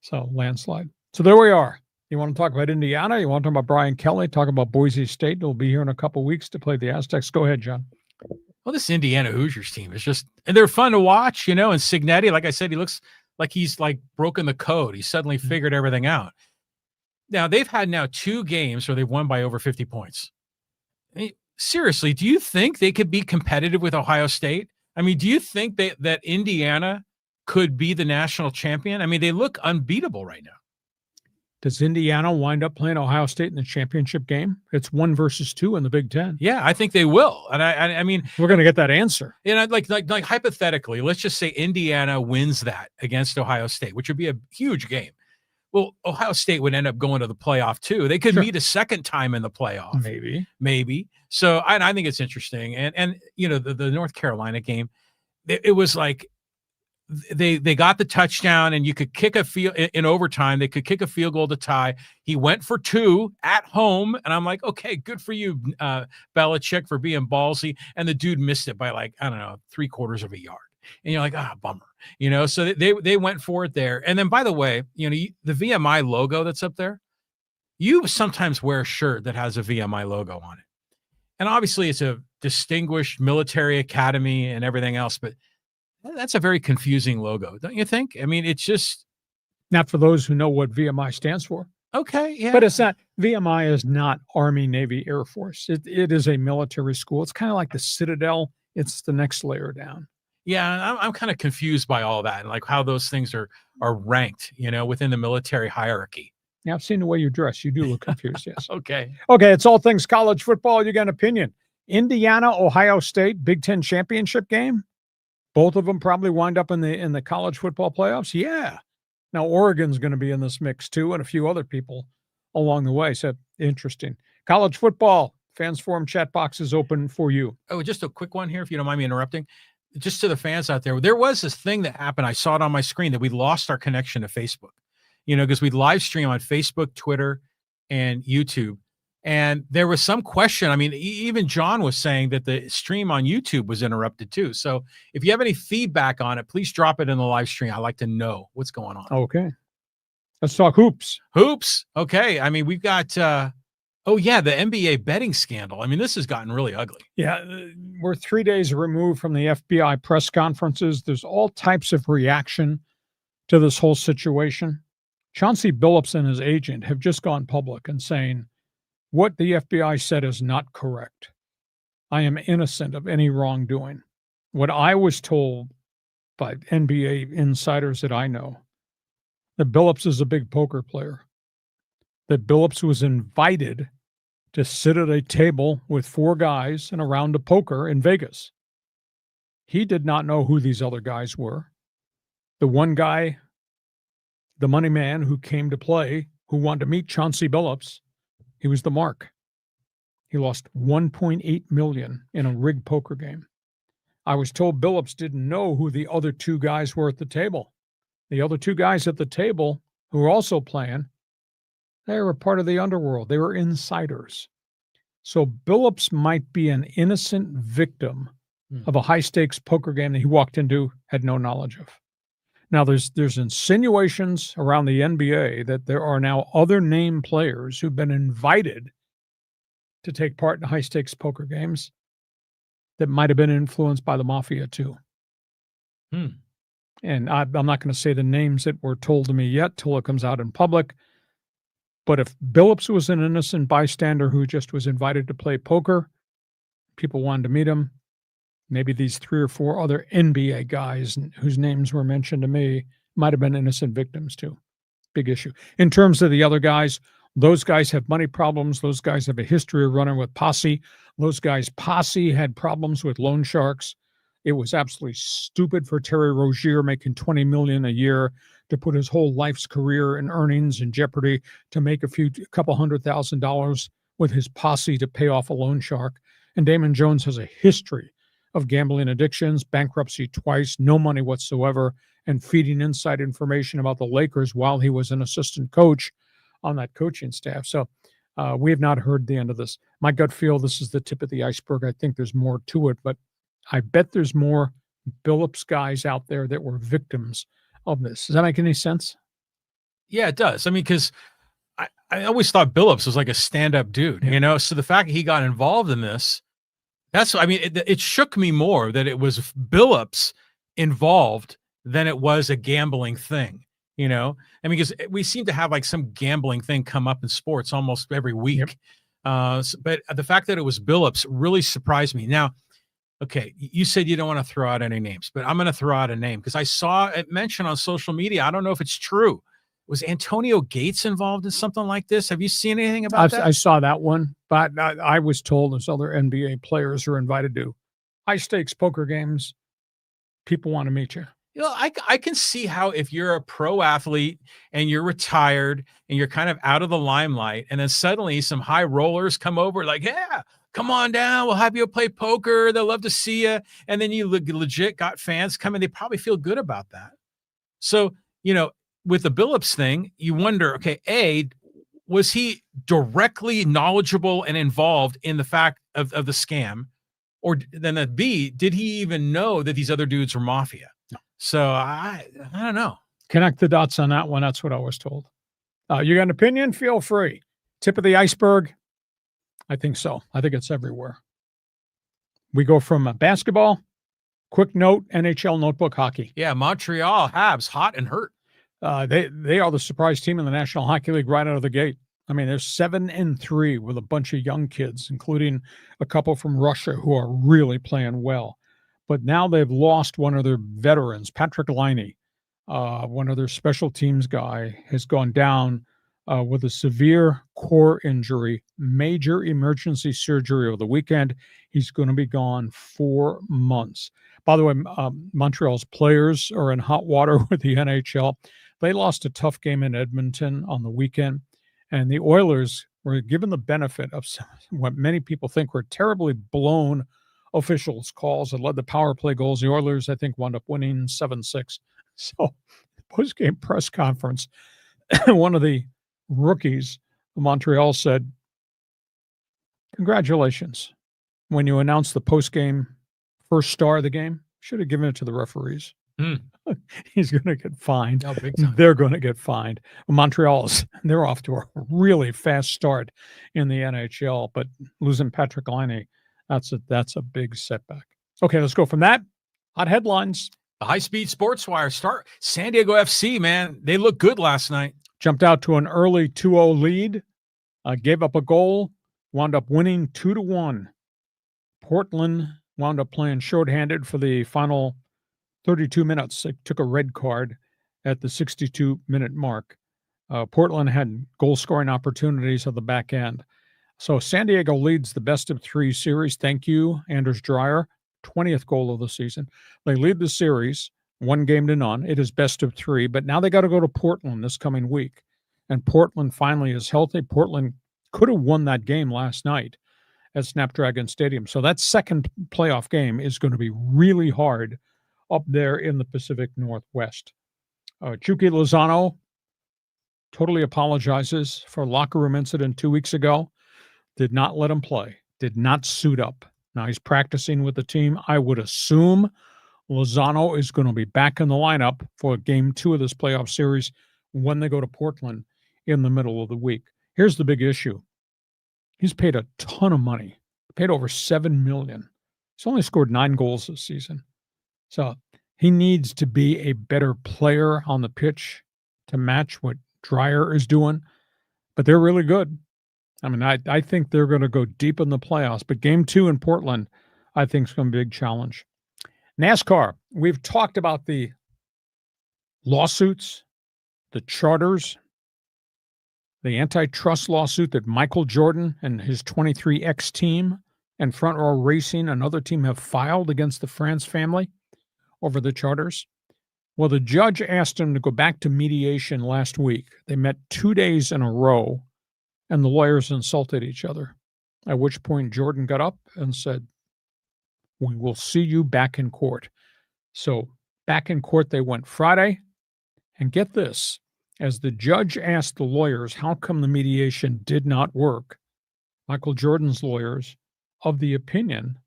So, landslide. So there we are. You want to talk about Indiana? You want to talk about Brian Kelly? Talk about Boise State? They'll be here in a couple weeks to play the Aztecs. Go ahead, John. Well, this Indiana Hoosiers team is just, and they're fun to watch, and Signetti, like I said, he looks like he's like broken the code. He suddenly figured everything out. Now, they've had now 2 games where they've won by over 50 points. I mean, seriously, do you think they could be competitive with Ohio State? I mean, do you think that Indiana could be the national champion? I mean, they look unbeatable right now. Does Indiana wind up playing Ohio State in the championship game? It's 1 versus 2 in the Big Ten. Yeah, I think they will. And I mean, we're going to get that answer. And like hypothetically, let's just say Indiana wins that against Ohio State, which would be a huge game. Well, Ohio State would end up going to the playoff too. They could meet a second time in the playoff. Maybe. So I think it's interesting. And the North Carolina game, it was like, they got the touchdown, and you could kick a field in overtime. They could kick a field goal to tie. He went for 2 at home, and I'm like, okay, good for you, Belichick, for being ballsy. And the dude missed it by 3/4 of a yard. And you're like, bummer. So they went for it there. And then, by the way, the VMI logo that's up there, you sometimes wear a shirt that has a VMI logo on it. And obviously it's a distinguished military academy and everything else, but that's a very confusing logo, don't you think? I mean, it's just not for those who know what VMI stands for. Okay, yeah. But it's not, VMI is not Army, Navy, Air Force. It is a military school. It's kind of like the Citadel. It's the next layer down. Yeah, I'm kind of confused by all that and like how those things are ranked, within the military hierarchy. Yeah, I've seen the way you dress. You do look confused, yes. Okay, it's all things college football. You got an opinion. Indiana, Ohio State, Big Ten championship game. Both of them probably wind up in the college football playoffs. Yeah. Now Oregon's going to be in this mix too, and a few other people along the way. So interesting. College football fans forum chat box is open for you. Oh, just a quick one here, if you don't mind me interrupting. Just to the fans out there was this thing that happened. I saw it on my screen that we lost our connection to Facebook. Because we live stream on Facebook, Twitter, and YouTube. And there was some question. I mean, even John was saying that the stream on YouTube was interrupted too. So if you have any feedback on it, please drop it in the live stream. I'd like to know what's going on. Okay. Let's talk hoops. Hoops. Okay. I mean, we've got, the NBA betting scandal. I mean, this has gotten really ugly. Yeah. We're 3 days removed from the FBI press conferences. There's all types of reaction to this whole situation. Chauncey Billups and his agent have just gone public and saying, what the FBI said is not correct. I am innocent of any wrongdoing. What I was told by NBA insiders that I know, that Billups is a big poker player, that Billups was invited to sit at a table with 4 guys in a round of poker in Vegas. He did not know who these other guys were. The one guy, the money man who came to play, who wanted to meet Chauncey Billups, he was the mark. He lost $1.8 million in a rigged poker game. I was told Billups didn't know who the other 2 guys were at the table. The other 2 guys at the table who were also playing, they were part of the underworld. They were insiders. So Billups might be an innocent victim of a high-stakes poker game that he walked into, had no knowledge of. Now, there's insinuations around the NBA that there are now other named players who've been invited to take part in high-stakes poker games that might have been influenced by the mafia too. And I'm not going to say the names that were told to me yet till it comes out in public. But if Billups was an innocent bystander who just was invited to play poker, people wanted to meet him, maybe these 3 or 4 other NBA guys whose names were mentioned to me might have been innocent victims too. Big issue. In terms of the other guys, those guys have money problems. Those guys have a history of running with posse. Those guys' posse had problems with loan sharks. It was absolutely stupid for Terry Rozier, making $20 million a year, to put his whole life's career and earnings in jeopardy to make a couple $100,000 with his posse to pay off a loan shark. And Damon Jones has a history of gambling addictions, bankruptcy twice, no money whatsoever, and feeding inside information about the Lakers while he was an assistant coach on that coaching staff. So we have not heard the end of this. My gut feel this is the tip of the iceberg. I think there's more to it, but I bet there's more Billups guys out there that were victims of this. Does that make any sense? Yeah, it does. I mean, because I always thought Billups was like a stand-up dude, so the fact that he got involved in this, That's, I mean, it shook me more that it was Billups involved than it was a gambling thing, you know? I mean, because we seem to have like some gambling thing come up in sports almost every week. Yep. But the fact that it was Billups really surprised me. Now, okay, you said you don't want to throw out any names, but I'm going to throw out a name because I saw it mentioned on social media. I don't know if it's true. Was Antonio Gates involved in something like this? Have you seen anything about that? I saw that one, but I was told there's other NBA players are invited to high stakes poker games. People want to meet you. You know, I can see how if you're a pro athlete and you're retired and you're kind of out of the limelight, and then suddenly some high rollers come over like, yeah, come on down, we'll have you play poker. They'll love to see you. And then you legit got fans coming. They probably feel good about that. So, you know, with the Billups thing, you wonder, okay, A, was he directly knowledgeable and involved in the fact of the scam? Or then B, did he even know that these other dudes were mafia? No. So I don't know. Connect the dots on that one. That's what I was told. You got an opinion? Feel free. Tip of the iceberg? I think so. I think it's everywhere. We go from basketball. Quick note, NHL notebook hockey. Yeah, Montreal Habs, hot and hurt. They are the surprise team in the National Hockey League right out of the gate. I mean, they're 7-3 with a bunch of young kids, including a couple from Russia who are really playing well. But now they've lost one of their veterans, Patrick Laine, one of their special teams guy, has gone down with a severe core injury, major emergency surgery over the weekend. He's going to be gone 4 months. By the way, Montreal's players are in hot water with the NHL. They lost a tough game in Edmonton on the weekend, and the Oilers were given the benefit of what many people think were terribly blown officials' calls that led to power play goals. The Oilers, I think, wound up winning 7-6. So, post-game press conference, one of the rookies of Montreal said, "Congratulations. When you announced the post-game first star of the game, should have given it to the referees." He's going to get fined. Oh, big time. They're going to get fined. Montreal's, they're off to a really fast start in the NHL, but losing Patrick Laine, that's a big setback. Okay, let's go from that. Hot headlines. The high-speed sports wire start. San Diego FC, man, they looked good last night. Jumped out to an early 2-0 lead, gave up a goal, wound up winning 2-1. Portland wound up playing shorthanded for the final 32 minutes. They took a red card at the 62-minute mark. Portland had goal-scoring opportunities at the back end. So San Diego leads the best-of-3 series. Thank you, Anders Dreyer, 20th goal of the season. They lead the series 1-0. It is best-of-3, but now they got to go to Portland this coming week. And Portland finally is healthy. Portland could have won that game last night at Snapdragon Stadium. So that second playoff game is going to be really hard up there in the Pacific Northwest. Chucky Lozano totally apologizes for a locker room incident 2 weeks ago. Did not let him play. Did not suit up. Now he's practicing with the team. I would assume Lozano is going to be back in the lineup for game 2 of this playoff series when they go to Portland in the middle of the week. Here's the big issue. He's paid a ton of money. Paid over $7 million. He's only scored 9 goals this season. So he needs to be a better player on the pitch to match what Dreyer is doing. But they're really good. I mean, I think they're going to go deep in the playoffs. But game 2 in Portland, I think, is going to be a big challenge. NASCAR, we've talked about the lawsuits, the charters, the antitrust lawsuit that Michael Jordan and his 23X team and Front Row Racing, another team, have filed against the France family over the charters. Well, the judge asked him to go back to mediation last week. They met 2 days in a row, and the lawyers insulted each other, at which point Jordan got up and said, "We will see you back in court." So back in court they went Friday. And get this, as the judge asked the lawyers how come the mediation did not work, Michael Jordan's lawyers of the opinion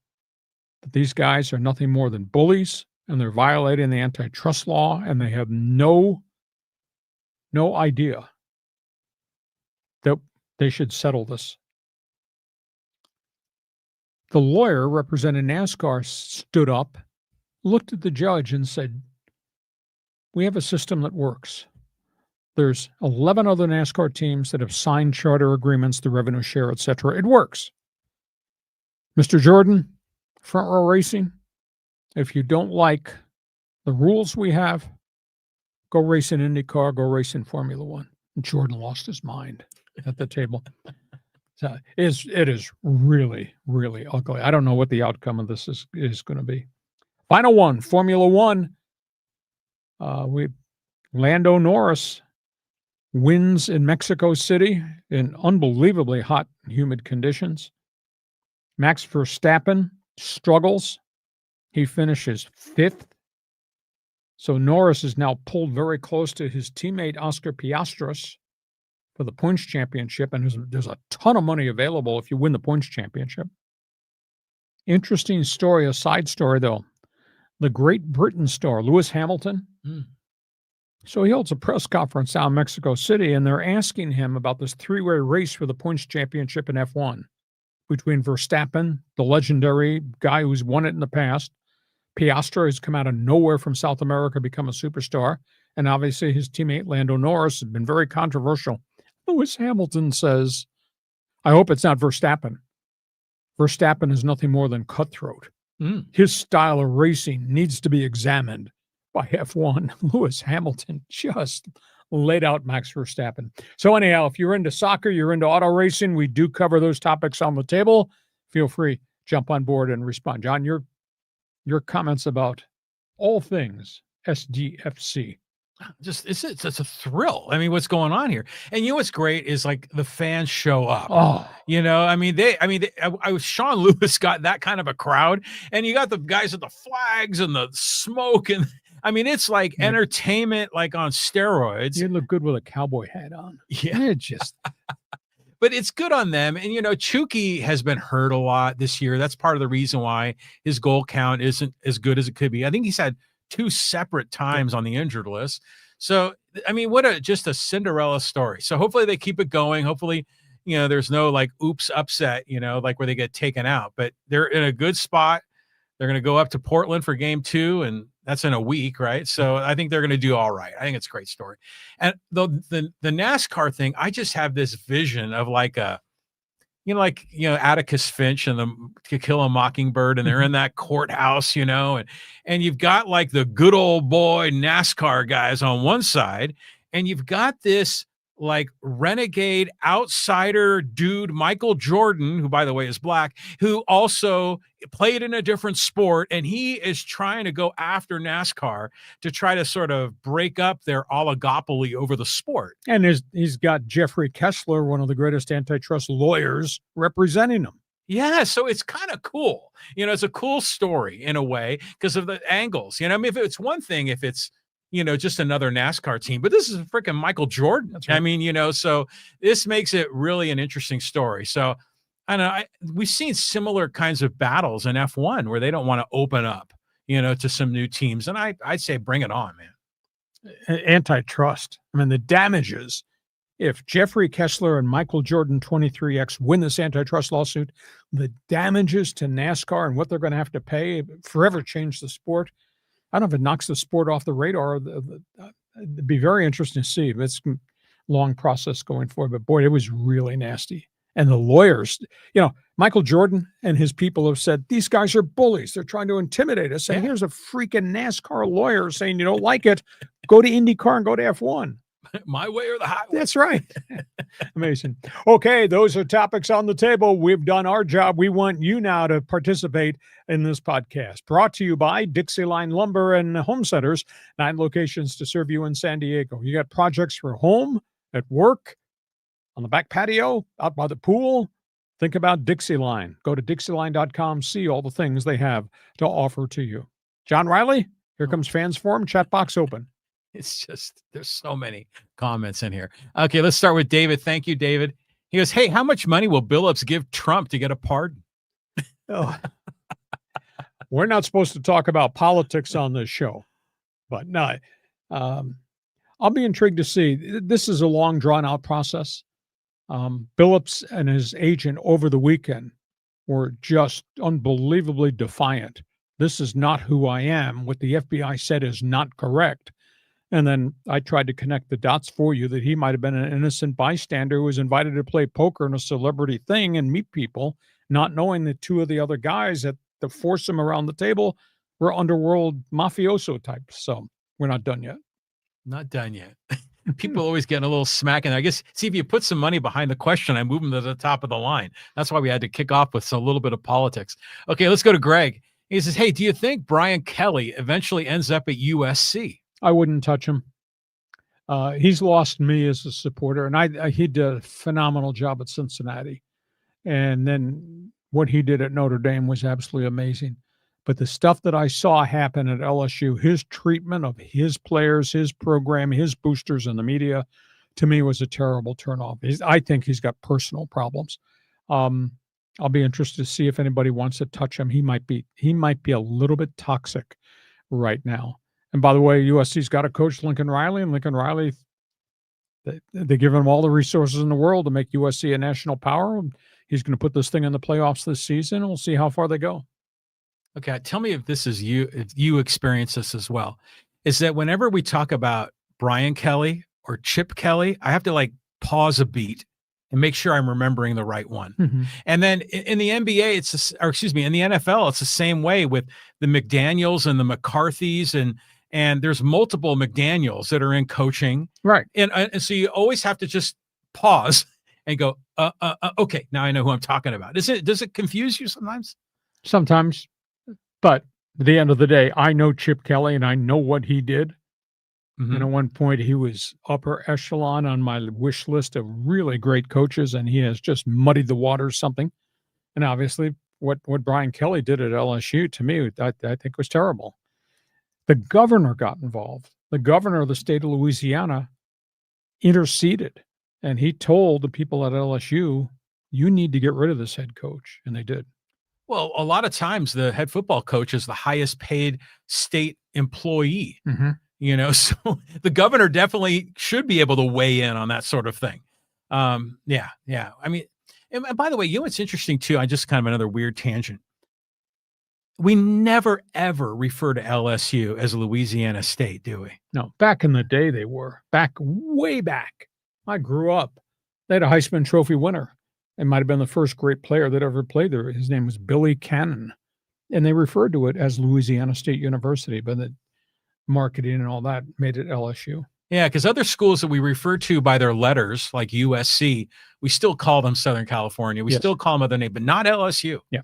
that these guys are nothing more than bullies and they're violating the antitrust law and they have no idea that they should settle this. The lawyer representing NASCAR stood up, looked at the judge, and said, "We have a system that works. There's 11 other NASCAR teams that have signed charter agreements, the revenue share, etc. It works. Mr. Jordan, front row racing, if you don't like the rules we have, go race in IndyCar, go race in Formula One." And Jordan lost his mind at the table. So it is really, really ugly. I don't know what the outcome of this is going to be. Final one, Formula One. Lando Norris wins in Mexico City in unbelievably hot and humid conditions. Max Verstappen struggles. He finishes 5th. So Norris is now pulled very close to his teammate Oscar Piastris for the points championship, and there's a ton of money available if you win the points championship. Interesting story, a side story though. The Great Britain star, Lewis Hamilton. So he holds a press conference out in Mexico City, and they're asking him about this 3-way race for the points championship in F1 between Verstappen, the legendary guy who's won it in the past. Piastri has come out of nowhere from South America, become a superstar. And obviously his teammate Lando Norris has been very controversial. Lewis Hamilton says, "I hope it's not Verstappen. Verstappen is nothing more than cutthroat. His style of racing needs to be examined by F1. Lewis Hamilton just laid out Max Verstappen. So anyhow, if you're into soccer, you're into auto racing, we do cover those topics on the table. Feel free, jump on board and respond. John, your comments about all things SDFC. Just it's a thrill. I mean, what's going on here? And you know what's great is like the fans show up. Oh, you know, I mean, Sean Lewis got that kind of a crowd, and you got the guys with the flags and the smoke, and I mean, it's like entertainment, like on steroids. You look good with a cowboy hat on. Yeah, it just. But it's good on them. And, you know, Chucky has been hurt a lot this year. That's part of the reason why his goal count isn't as good as it could be. I think he's had 2 separate times on the injured list. So, I mean, just a Cinderella story. So hopefully they keep it going. Hopefully, you know, there's no like oops upset, you know, like where they get taken out. But they're in a good spot. They're going to go up to Portland for game 2, and that's in a week, right? So I think they're going to do all right. I think it's a great story. And the NASCAR thing, I just have this vision of like Atticus Finch and the To Kill a Mockingbird, and they're in that courthouse, you know, and you've got like the good old boy NASCAR guys on one side, and you've got this like renegade outsider dude, Michael Jordan, who by the way is black, who also played in a different sport. And he is trying to go after NASCAR to try to sort of break up their oligopoly over the sport. And he's got Jeffrey Kessler, one of the greatest antitrust lawyers, representing him. Yeah, so it's kind of cool. You know, it's a cool story in a way because of the angles. You know, I mean, if it's one thing, if it's, you know, just another NASCAR team, but this is freaking Michael Jordan. That's right. I mean, you know, so this makes it really an interesting story. So I don't know, we've seen similar kinds of battles in F1 where they don't want to open up, you know, to some new teams. And I'd say bring it on, man. Antitrust. I mean, the damages, if Jeffrey Kessler and Michael Jordan 23X win this antitrust lawsuit, the damages to NASCAR and what they're going to have to pay forever change the sport. I don't know if it knocks the sport off the radar. It'd be very interesting to see. It's a long process going forward, but boy, it was really nasty. And the lawyers, you know, Michael Jordan and his people have said, these guys are bullies. They're trying to intimidate us. And here's a freaking NASCAR lawyer saying, you don't like it, go to IndyCar and go to F1. My way or the highway. That's right. Amazing. Okay, those are topics on the table. We've done our job. We want you now to participate in this podcast. Brought to you by DIXIELINE Lumber and Home Centers, 9 locations to serve you in San Diego. You got projects for home, at work, on the back patio, out by the pool. Think about DIXIELINE. Go to DIXIELINE.com, see all the things they have to offer to you. John Riley, here comes Fans Forum, chat box open. It's just, there's so many comments in here. Okay, let's start with David. Thank you, David. He goes, hey, how much money will Billups give Trump to get a pardon? Oh. We're not supposed to talk about politics on this show, but no, I'll be intrigued to see. This is a long, drawn-out process. Billups and his agent over the weekend were just unbelievably defiant. This is not who I am. What the FBI said is not correct. And then I tried to connect the dots for you that he might have been an innocent bystander who was invited to play poker in a celebrity thing and meet people, not knowing that two of the other guys that force him around the table were underworld mafioso types. So we're not done yet. Not done yet. People always getting a little smacking. I guess, see, if you put some money behind the question, I move them to the top of the line. That's why we had to kick off with a little bit of politics. Okay, let's go to Greg. He says, hey, do you think Brian Kelly eventually ends up at USC? I wouldn't touch him. He's lost me as a supporter, and he did a phenomenal job at Cincinnati. And then what he did at Notre Dame was absolutely amazing. But the stuff that I saw happen at LSU, his treatment of his players, his program, his boosters in the media, to me was a terrible turnoff. I think he's got personal problems. I'll be interested to see if anybody wants to touch him. He might be a little bit toxic right now. And by the way, USC's got a coach, Lincoln Riley, and Lincoln Riley, they give him all the resources in the world to make USC a national power. He's going to put this thing in the playoffs this season. We'll see how far they go. Okay, tell me if you experience this as well. Is that whenever we talk about Brian Kelly or Chip Kelly, I have to pause a beat and make sure I'm remembering the right one. Mm-hmm. And then in the NBA, in the NFL, it's the same way with the McDaniels and the McCarthys, and there's multiple McDaniels that are in coaching. Right. And so you always have to just pause and go, okay, now I know who I'm talking about. Does it confuse you sometimes? Sometimes. But at the end of the day, I know Chip Kelly and I know what he did. Mm-hmm. And at one point, he was upper echelon on my wish list of really great coaches, and he has just muddied the waters something. And obviously, what Brian Kelly did at LSU, to me, I think was terrible. The governor got involved. The governor of the state of Louisiana interceded, and he told the people at LSU, you need to get rid of this head coach, and they did. Well, a lot of times the head football coach is the highest paid state employee. Mm-hmm. So the governor definitely should be able to weigh in on that sort of thing. Yeah. I mean, and by the way, what's interesting too, I just kind of another weird tangent. We never, ever refer to LSU as Louisiana State, do we? No, back in the day they were. Way back. I grew up. They had a Heisman Trophy winner. It might have been the first great player that ever played there. His name was Billy Cannon. And they referred to it as Louisiana State University, but the marketing and all that made it LSU. Yeah, because other schools that we refer to by their letters, like USC, we still call them Southern California. We still call them other names, but not LSU. Yeah.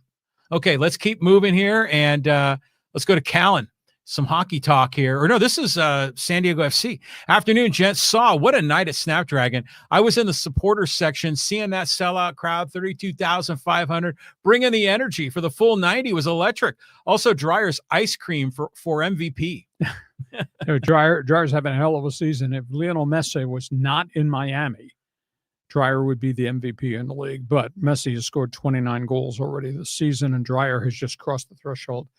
Okay, let's keep moving here, and let's go to Callan. Some hockey talk here. Or no, this is San Diego FC. Afternoon, gents. What a night at Snapdragon. I was in the supporters section, seeing that sellout crowd, 32,500, bringing the energy for the full 90 was electric. Also, Dreyer's ice cream for MVP. Dreyer's having a hell of a season. If Lionel Messi was not in Miami, Dreyer would be the MVP in the league. But Messi has scored 29 goals already this season, and Dreyer has just crossed the threshold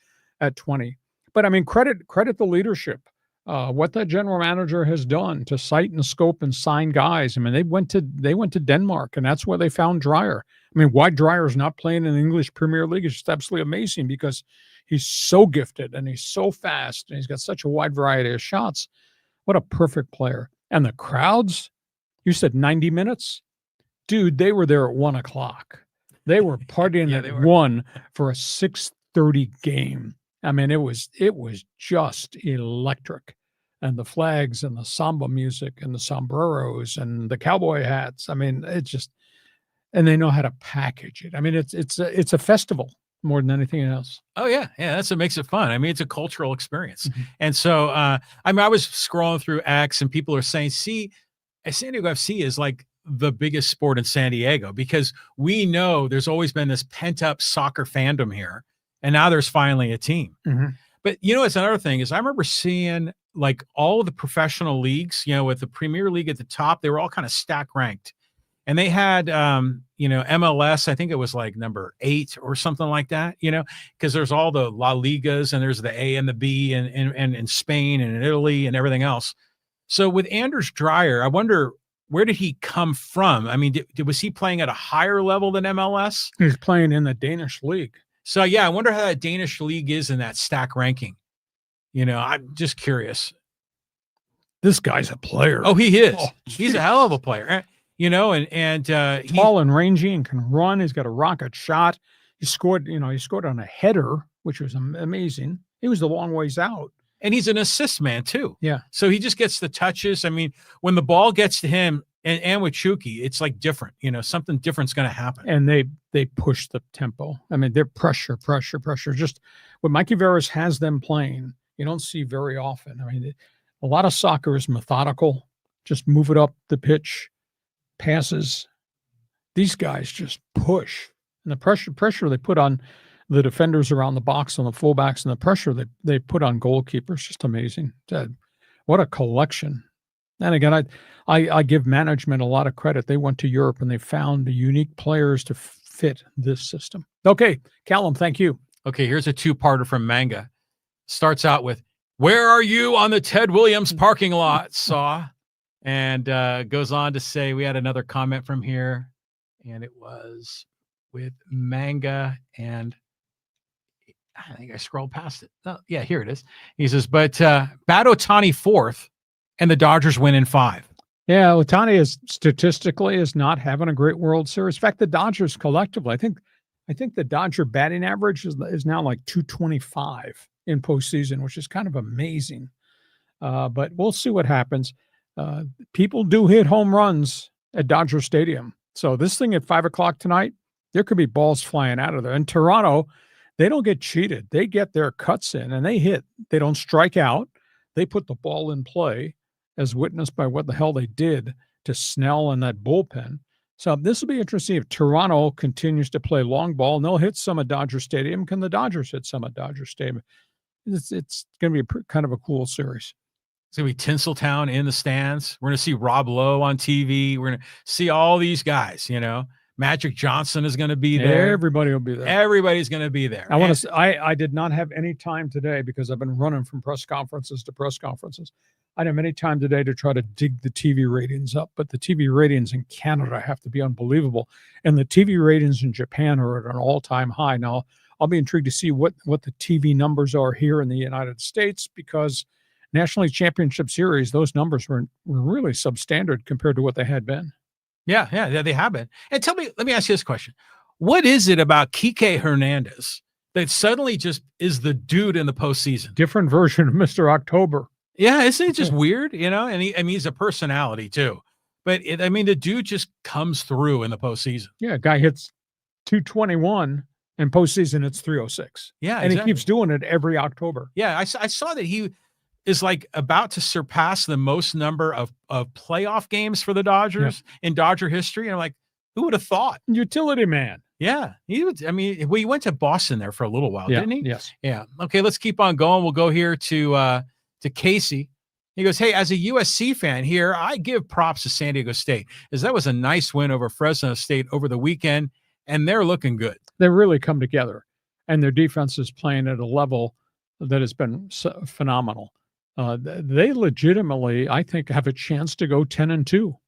at 20. But I mean, credit the leadership. What the general manager has done to sight and scope and sign guys. I mean, they went to Denmark, and that's where they found Dreyer. I mean, why Dreyer's not playing in the English Premier League is just absolutely amazing, because he's so gifted and he's so fast and he's got such a wide variety of shots. What a perfect player. And the crowds, you said 90 minutes? Dude, they were there at 1 o'clock. They were partying at 1 for a 6:30 game. I mean, it was just electric. And the flags and the samba music and the sombreros and the cowboy hats. I mean, and they know how to package it. I mean, it's a festival more than anything else. Oh yeah. That's what makes it fun. I mean, it's a cultural experience. Mm-hmm. And so, I was scrolling through X, and people are saying, see, San Diego FC is like the biggest sport in San Diego, because we know there's always been this pent up soccer fandom here. And now there's finally a team. Mm-hmm. But it's another thing is I remember seeing all of the professional leagues, with the Premier League at the top, they were all kind of stack ranked. And they had, MLS, I think it was number 8 or something like that, because there's all the La Ligas, and there's the A and the B and in Spain and in Italy and everything else. So with Anders Dreyer, I wonder where did he come from? I mean, was he playing at a higher level than MLS? He's playing in the Danish league. So, yeah, I wonder how that Danish league is in that stack ranking. I'm just curious. This guy's a player. Oh, he is. Oh, he's a hell of a player. And tall and rangy and can run. He's got a rocket shot. He scored on a header, which was amazing. He was the long ways out. And he's an assist man too. Yeah. So he just gets the touches. I mean, when the ball gets to him and with Chucky, it's like different, something different's going to happen. And they push the tempo. I mean, they're pressure. Just what Mikey Veras has them playing, you don't see very often. I mean, a lot of soccer is methodical. Just move it up the pitch, passes. These guys just push. And the pressure they put on the defenders around the box, on the fullbacks, and the pressure that they put on goalkeepers, just amazing. What a collection. And again, I give management a lot of credit. They went to Europe and they found the unique players to fit this system. Okay, Callum, thank you. Okay, here's a two-parter from Manga. Starts out with, "Where are you on the Ted Williams parking lot, Saw?" And goes on to say, we had another comment from here, and it was with Manga, and I think I scrolled past it. Oh, yeah, here it is. He says, but bat Ohtani fourth, and the Dodgers win in 5. Yeah, Ohtani is statistically not having a great World Series. In fact, the Dodgers collectively, I think the Dodger batting average is now like 225 in postseason, which is kind of amazing. But we'll see what happens. People do hit home runs at Dodger Stadium. So this thing at 5:00 tonight, there could be balls flying out of there. In Toronto, they don't get cheated. They get their cuts in and they hit. They don't strike out. They put the ball in play, as witnessed by what the hell they did to Snell and that bullpen. So this will be interesting if Toronto continues to play long ball and they'll hit some at Dodger Stadium. Can the Dodgers hit some at Dodger Stadium? It's going to be kind of a cool series. It's going to be Tinseltown in the stands. We're going to see Rob Lowe on TV. We're going to see all these guys, Magic Johnson is going to be there. Everybody will be there. Everybody's going to be there. I did not have any time today because I've been running from press conferences to press conferences. I didn't have any time today to try to dig the TV ratings up, but the TV ratings in Canada have to be unbelievable. And the TV ratings in Japan are at an all-time high. Now, I'll be intrigued to see what the TV numbers are here in the United States, because National League Championship Series, those numbers were really substandard compared to what they had been. Yeah, they have been. And let me ask you this question. What is it about Kike Hernandez that suddenly just is the dude in the postseason? Different version of Mr. October. Yeah, isn't it just weird, And he's a personality too. But the dude just comes through in the postseason. Yeah, guy hits 221, and postseason it's 306. Yeah, and exactly. He keeps doing it every October. Yeah, I saw that he is like about to surpass the most number of playoff games for the Dodgers in Dodger history. And I'm like, who would have thought? Utility man. Yeah, he would. He went to Boston there for a little while, didn't he? Yes. Yeah. Okay, let's keep on going. We'll go here to Casey. He goes, "Hey, as a USC fan here, I give props to San Diego State, as that was a nice win over Fresno State over the weekend, and they're looking good. They really come together, and their defense is playing at a level that has been phenomenal. They legitimately, I think, have a chance to go 10-2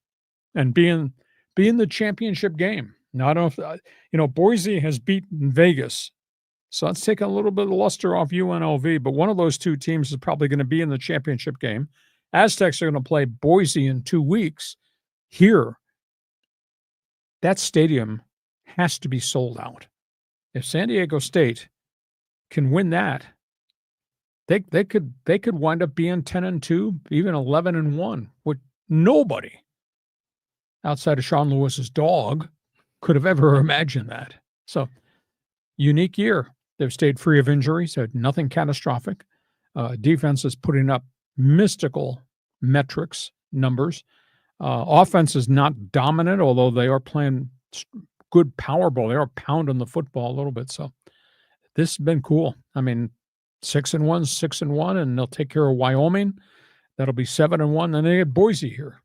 and be in the championship game. Now, I don't know if, Boise has beaten Vegas, so that's taking a little bit of luster off UNLV, but one of those two teams is probably going to be in the championship game. Aztecs are going to play Boise in 2 weeks. Here, that stadium has to be sold out. If San Diego State can win that, they could wind up being 10-2, even 11-1, with nobody outside of Sean Lewis's dog could have ever imagined that. So, unique year. They've stayed free of injuries, had nothing catastrophic. Defense is putting up mystical metrics, numbers. Offense is not dominant, although they are playing good power ball. They are pounding the football a little bit. So this has been cool. 6-1, 6-1, and they'll take care of Wyoming. That'll be 7-1. Then they get Boise here.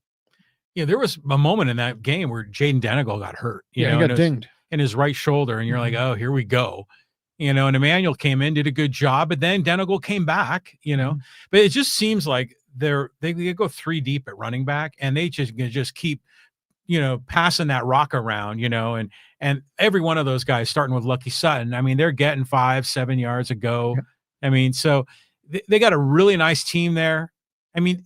Yeah, there was a moment in that game where Jaden Denegal got hurt. He got dinged in his right shoulder, and you're like, oh, here we go. And Emmanuel came in, did a good job, but then Denegal came back, But it just seems like they go 3 deep at running back, and they just keep, passing that rock around, and every one of those guys, starting with Lucky Sutton, I mean, they're getting 5-7 yards a go. Yep. I mean, so they got a really nice team there. I mean,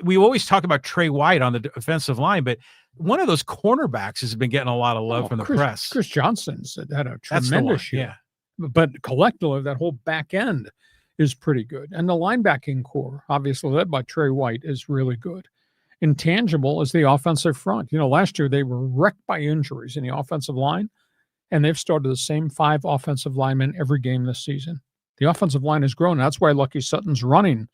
we always talk about Trey White on the defensive line, but one of those cornerbacks has been getting a lot of love from the press. Chris Johnson's had a tremendous year. Yeah. But collectively, that whole back end is pretty good. And the linebacking core, obviously led by Trey White, is really good. Intangible is the offensive front. Last year they were wrecked by injuries in the offensive line, and they've started the same 5 offensive linemen every game this season. The offensive line has grown. That's why Lucky Sutton's running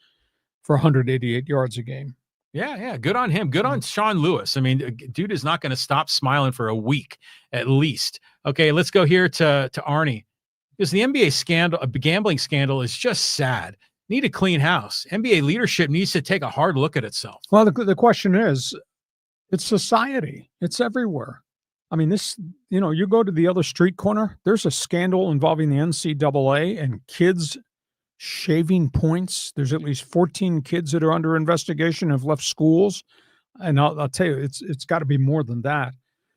for 188 yards a game. Yeah. Good on him. Good on Sean Lewis. I mean, dude is not going to stop smiling for a week at least. Okay, let's go here to Arnie. Because the NBA scandal, a gambling scandal, is just sad. Need a clean house. NBA leadership needs to take a hard look at itself. Well, the question is, it's society. It's everywhere. I mean, you go to the other street corner, there's a scandal involving the NCAA and kids shaving points. There's at least 14 kids that are under investigation, have left schools. And I'll tell you, it's got to be more than that.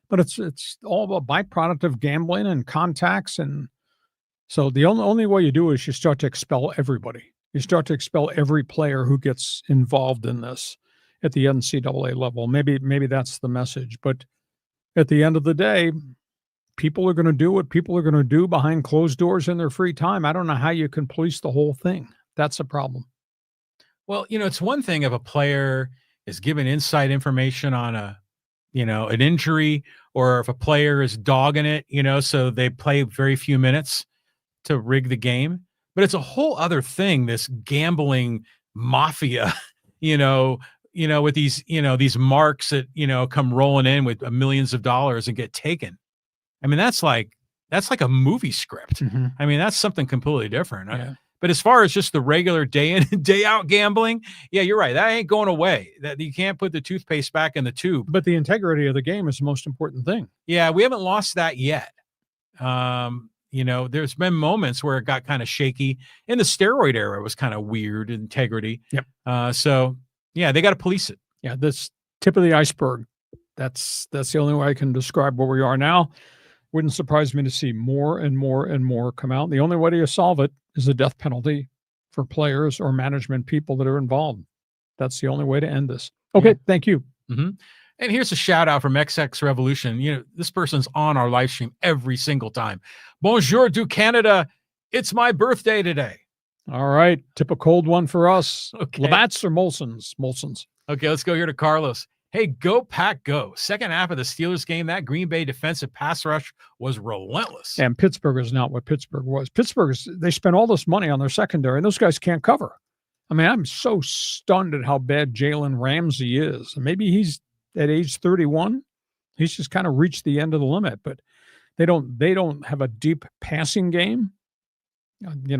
But it's all a byproduct of gambling and contacts. And so the only way you do is you start to expel everybody. You start to expel every player who gets involved in this at the NCAA level. Maybe that's the message. But at the end of the day, people are going to do what people are going to do behind closed doors in their free time. I don't know how you can police the whole thing. That's a problem. Well, it's one thing if a player is given inside information on an injury, or if a player is dogging it, so they play very few minutes to rig the game. But it's a whole other thing, this gambling mafia, with these marks that, come rolling in with millions of dollars and get taken. I mean, that's like a movie script. Mm-hmm. I mean, that's something completely different. Yeah. But as far as just the regular day in and day out gambling, yeah, you're right. That ain't going away. That you can't put the toothpaste back in the tube. But the integrity of the game is the most important thing. Yeah, we haven't lost that yet. There's been moments where it got kind of shaky. In the steroid era, it was kind of weird integrity. Yep. So yeah, they got to police it. Yeah, this tip of the iceberg. That's the only way I can describe where we are now. Wouldn't surprise me to see more and more and more come out. The only way to solve it is a death penalty for players or management people that are involved. That's the only way to end this. Okay, yeah. Thank you. Mm-hmm. And here's a shout out from XX Revolution. This person's on our live stream every single time. Bonjour du Canada. It's my birthday today. All right. Tip a cold one for us. Okay. Labatt's or Molson's? Molson's. Okay, let's go here to Carlos. Hey, go Pack, go. Second half of the Steelers game, that Green Bay defensive pass rush was relentless. And Pittsburgh is not what Pittsburgh was. They spent all this money on their secondary, and those guys can't cover. I mean, I'm so stunned at how bad Jalen Ramsey is. Maybe he's at age 31. He's just kind of reached the end of the limit, but they don't have a deep passing game.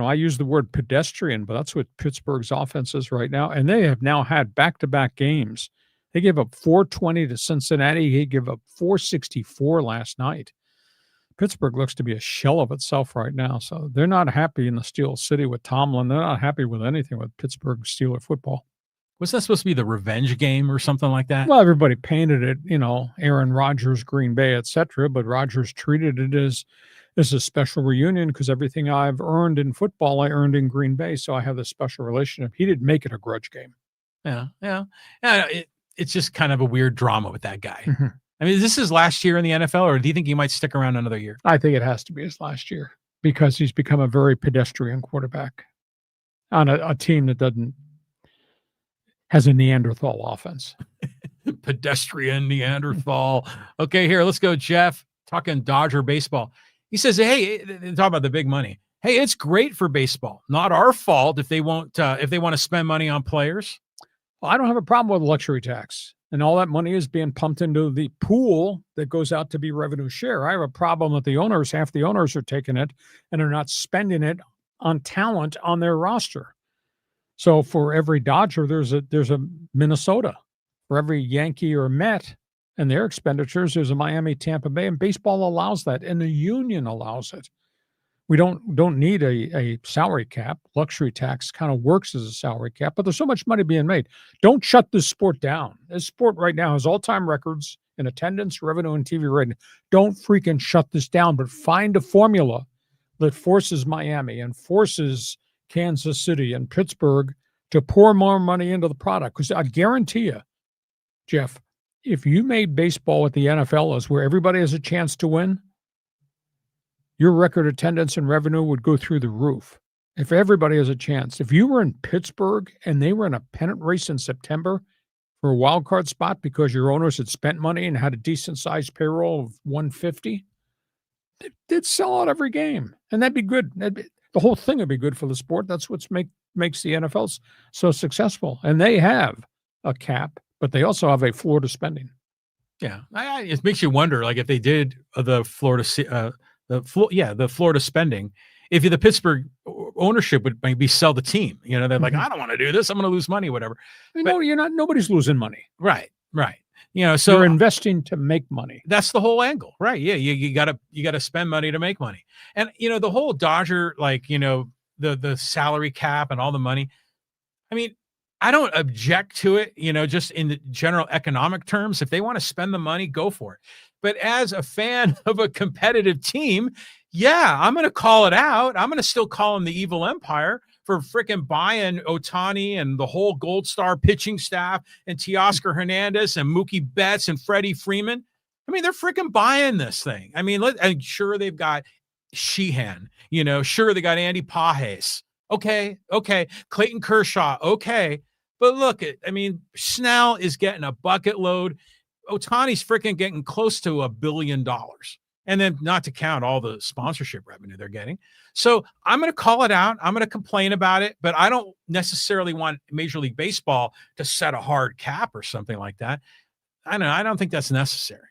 I use the word pedestrian, but that's what Pittsburgh's offense is right now. And they have now had back-to-back games. They gave up 420 to Cincinnati. He gave up 464 last night. Pittsburgh looks to be a shell of itself right now. So they're not happy in the Steel City with Tomlin. They're not happy with anything with Pittsburgh Steeler football. Was that supposed to be the revenge game or something like that? Well, everybody painted it, Aaron Rodgers, Green Bay, etc. But Rodgers treated it as a special reunion because everything I've earned in football, I earned in Green Bay. So I have this special relationship. He didn't make it a grudge game. Yeah. It's just kind of a weird drama with that guy. Mm-hmm. I mean, is this his last year in the NFL, or do you think he might stick around another year? I think it has to be his last year because he's become a very pedestrian quarterback on a team that has a Neanderthal offense. Pedestrian Neanderthal. Okay, here, let's go, Jeff. Talking Dodger baseball. He says, hey, talk about the big money. Hey, it's great for baseball. Not our fault if they want to spend money on players. Well, I don't have a problem with luxury tax. And all that money is being pumped into the pool that goes out to be revenue share. I have a problem with half the owners are taking it and are not spending it on talent on their roster. So for every Dodger, there's a Minnesota. For every Yankee or Met and their expenditures, there's a Miami, Tampa Bay, and baseball allows that, and the union allows it. We don't need a salary cap. Luxury tax kind of works as a salary cap, but there's so much money being made. Don't shut this sport down. This sport right now has all-time records in attendance, revenue, and TV rating. Don't freaking shut this down, but find a formula that forces Miami and forces Kansas City and Pittsburgh to pour more money into the product. Because I guarantee you, Jeff, if you made baseball what the NFL is, where everybody has a chance to win, your record attendance and revenue would go through the roof. If everybody has a chance. If you were in Pittsburgh and they were in a pennant race in September for a wild card spot because your owners had spent money and had a decent-sized payroll of 150, they'd sell out every game. And that'd be good. The whole thing would be good for the sport. That's what makes the NFL so successful. And they have a cap, but they also have a floor to spending. Yeah. It makes you wonder, like if they did the Florida spending, if the Pittsburgh ownership would maybe sell the team, they're like, I don't want to do this. I'm going to lose money, whatever. No, you're not. Nobody's losing money. Right. So you're investing to make money. That's the whole angle, right? Yeah. You gotta spend money to make money. And, the whole Dodger, the salary cap and all the money. I mean, I don't object to it, just in the general economic terms. If they want to spend the money, go for it. But as a fan of a competitive team, yeah, I'm going to call it out. I'm going to still call him the evil empire for freaking buying Ohtani and the whole Gold Star pitching staff and Teoscar Hernandez and Mookie Betts and Freddie Freeman. I mean, they're freaking buying this thing. I mean, I'm sure they've got Sheehan, sure they got Andy Pages. Okay. Clayton Kershaw. Okay. But look, Snell is getting a bucket load. Ohtani's freaking getting close to $1 billion. And then not to count all the sponsorship revenue they're getting. So I'm going to call it out. I'm going to complain about it, but I don't necessarily want Major League Baseball to set a hard cap or something like that. I don't think that's necessary.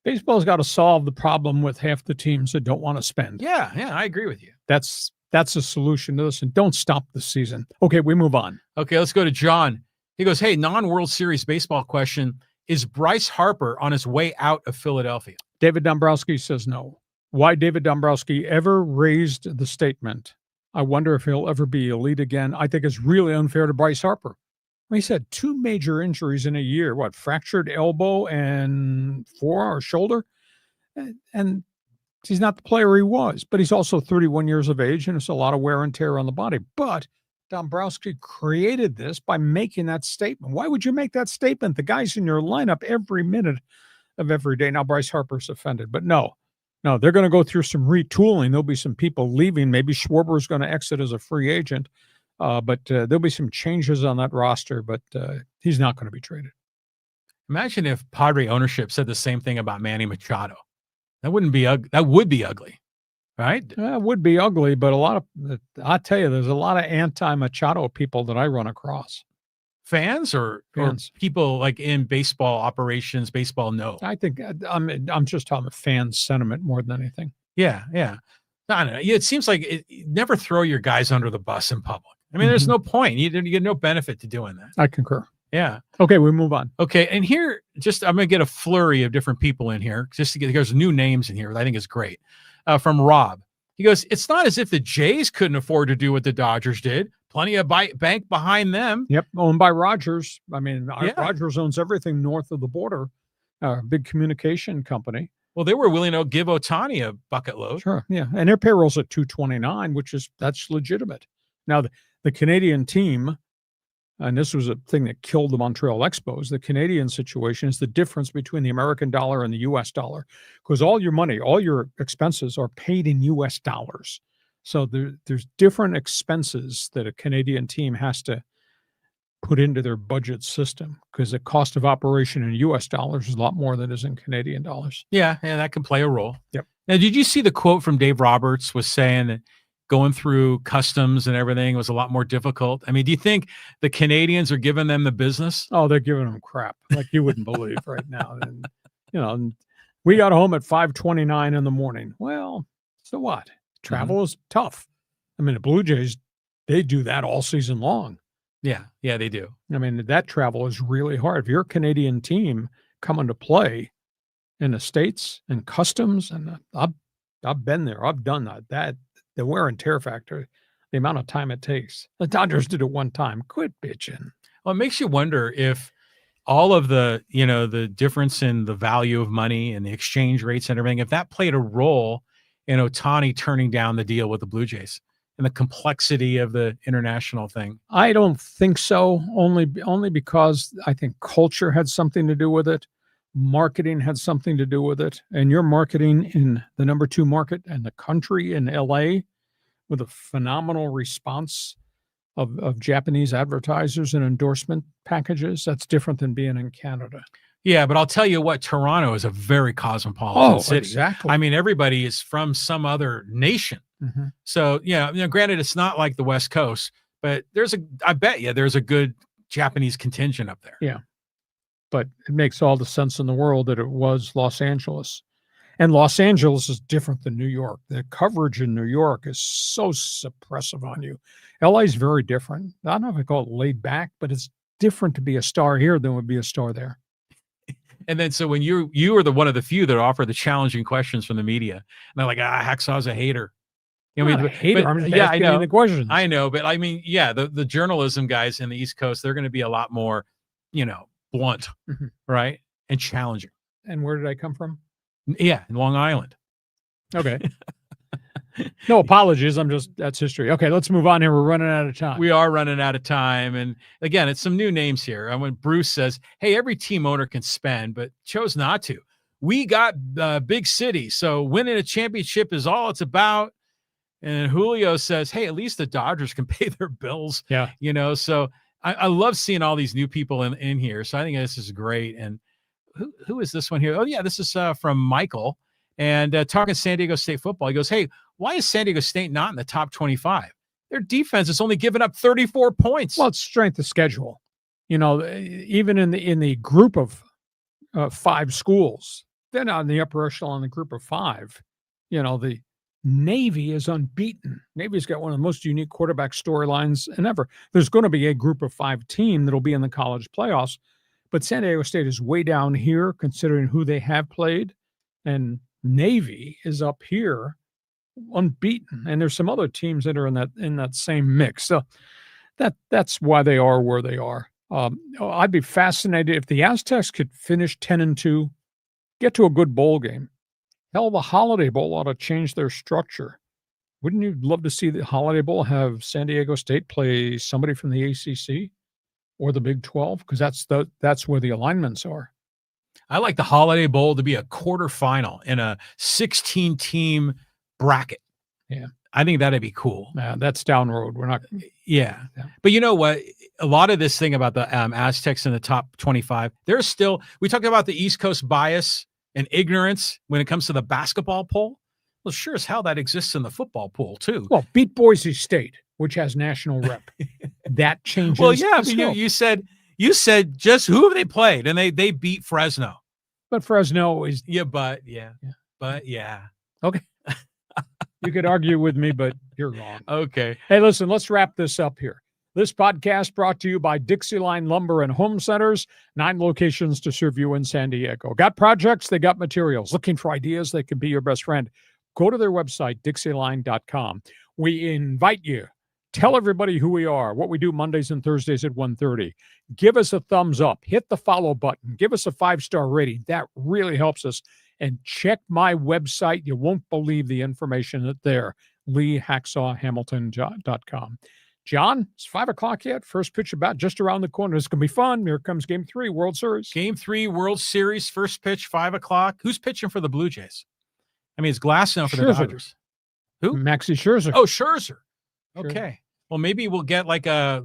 Baseball's got to solve the problem with half the teams that don't want to spend. Yeah, I agree with you. That's a solution to this, and don't stop the season. Okay, we move on. Okay, let's go to John. He goes, hey, non-World Series baseball question. Is Bryce Harper on his way out of Philadelphia? David Dombrowski says no. Why David Dombrowski ever raised the statement, I wonder if he'll ever be elite again, I think is really unfair to Bryce Harper. He's had 2 major injuries in a year. Fractured elbow and forearm or shoulder? And he's not the player he was, but he's also 31 years of age, and it's a lot of wear and tear on the body. But Dombrowski created this by making that statement. Why would you make that statement? The guy's in your lineup every minute of every day. Now, Bryce Harper's offended, but no, they're going to go through some retooling. There'll be some people leaving. Maybe Schwarber's going to exit as a free agent, but there'll be some changes on that roster, but he's not going to be traded. Imagine if Padre ownership said the same thing about Manny Machado. That would be ugly. Right? It would be ugly, but I'll tell you, there's a lot of anti-Machado people that I run across. Fans or people like in baseball operations, baseball know? I think I'm just talking about fan sentiment more than anything. Yeah. I don't know. It seems like never throw your guys under the bus in public. There's no point. You get no benefit to doing that. I concur. Yeah. Okay, we move on. Okay, and here, I'm going to get a flurry of different people in here just to get, there's new names in here that I think is great. From Rob. He goes, it's not as if the Jays couldn't afford to do what the Dodgers did. Plenty of bank behind them. Yep, owned by Rogers. Rogers owns everything north of the border. Big communication company. Well, they were willing to give Ohtani a bucket load. Sure, yeah. And their payroll's at $229, that's legitimate. Now, the Canadian team, and this was a thing that killed the Montreal Expos, the Canadian situation is the difference between the American dollar and the U.S. dollar, because all your money, all your expenses are paid in U.S. dollars. So there's different expenses that a Canadian team has to put into their budget system, because the cost of operation in U.S. dollars is a lot more than it is in Canadian dollars. Yeah, that can play a role. Yep. Now, did you see the quote from Dave Roberts was saying that going through customs and everything was a lot more difficult? Do you think the Canadians are giving them the business? Oh, they're giving them crap like you wouldn't believe right now. And, we got home at 5:29 in the morning. Well, so what? Travel is tough. The Blue Jays, they do that all season long. Yeah, they do. That travel is really hard. If you're a Canadian team coming to play in the States and customs, and I've been there, I've done that. the wear and tear factor, the amount of time it takes. The Dodgers did it one time. Quit bitching. Well, it makes you wonder if all of the, the difference in the value of money and the exchange rates and everything, if that played a role in Ohtani turning down the deal with the Blue Jays and the complexity of the international thing. I don't think so, only because I think culture had something to do with it. Marketing had something to do with it. And you're marketing in the number 2 market in the country in LA with a phenomenal response of Japanese advertisers and endorsement packages. That's different than being in Canada. Yeah, but I'll tell you what, Toronto is a very cosmopolitan city. Exactly. I mean, everybody is from some other nation. Mm-hmm. So, granted, it's not like the West Coast, but I bet you there's a good Japanese contingent up there. Yeah. But it makes all the sense in the world that it was Los Angeles. And Los Angeles is different than New York. The coverage in New York is so suppressive on you. LA is very different. I don't know if I call it laid back, but it's different to be a star here than would be a star there. And then so when you are one of the few that offer the challenging questions from the media, and they're like, Hacksaw's a hater. I'm not a hater. I'm just asking you the questions. I know, but I mean, the journalism guys in the East Coast, they're going to be a lot more, blunt, right? And challenging. And where did I come from? Yeah, in Long Island. Okay. No apologies. That's history. Okay, let's move on here. We're running out of time. We are running out of time. And again, it's some new names here. And when Bruce says, hey, every team owner can spend, but chose not to. We got big city, so winning a championship is all it's about. And Julio says, hey, at least the Dodgers can pay their bills. Yeah. So I love seeing all these new people in here. So I think this is great. And who is this one here? Oh, yeah, this is from Michael. And talking San Diego State football, he goes, hey, why is San Diego State not in the top 25? Their defense has only given up 34 points. Well, it's strength of schedule. Even in the group of 5 schools, they're not in the upper echelon, the group of 5. The Navy is unbeaten. Navy's got one of the most unique quarterback storylines ever. There's going to be a group of 5 team that'll be in the college playoffs, but San Diego State is way down here considering who they have played, and Navy is up here unbeaten. And there's some other teams that are in that same mix. So that's why they are where they are. I'd be fascinated if the Aztecs could finish 10-2, get to a good bowl game. Hell, the Holiday Bowl ought to change their structure. Wouldn't you love to see the Holiday Bowl have San Diego State play somebody from the ACC or the Big 12? Because that's where the alignments are. I like the Holiday Bowl to be a quarterfinal in a 16-team bracket. Yeah. I think that'd be cool. That's down road. We're not. Yeah. But you know what? A lot of this thing about the Aztecs in the top 25, there's still, we talked about the East Coast bias and ignorance when it comes to the basketball poll. Well, sure as hell that exists in the football pool too. Well, beat Boise State, which has national rep. That changes. Well, yeah, but you said just who have they played, and they beat Fresno. But Fresno is but okay. You could argue with me, but you're wrong. Okay. Hey, listen, let's wrap this up here. This podcast brought to you by DIXIELINE Lumber and Home Centers, 9 locations to serve you in San Diego. Got projects, they got materials. Looking for ideas that can be your best friend? Go to their website, DIXIELINE.com. We invite you. Tell everybody who we are, what we do Mondays and Thursdays at 1:30. Give us a thumbs up. Hit the follow button. Give us a 5-star rating. That really helps us. And check my website. You won't believe the information that's there, LeeHacksawHamilton.com. John, it's 5 o'clock yet. First pitch just around the corner. It's going to be fun. Here comes Game 3, World Series. Game 3, World Series, first pitch, 5 o'clock. Who's pitching for the Blue Jays? I mean, it's Glass now for the Dodgers. Who? Maxie Scherzer. Oh, Scherzer. Okay. Well, maybe we'll get like a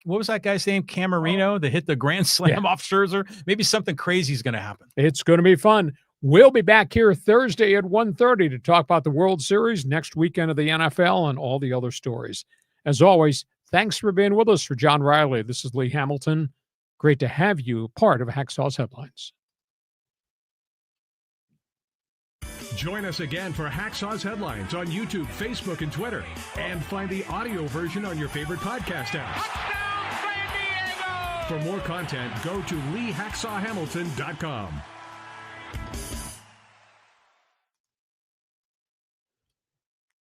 what was that guy's name? Camarino that hit the grand slam off Scherzer. Maybe something crazy is going to happen. It's going to be fun. We'll be back here Thursday at 1:30 to talk about the World Series, next weekend of the NFL, and all the other stories. As always, thanks for being with us. For John Riley, this is Lee Hamilton. Great to have you part of Hacksaw's Headlines. Join us again for Hacksaw's Headlines on YouTube, Facebook, and Twitter. And find the audio version on your favorite podcast apps. For more content, go to LeeHacksawHamilton.com.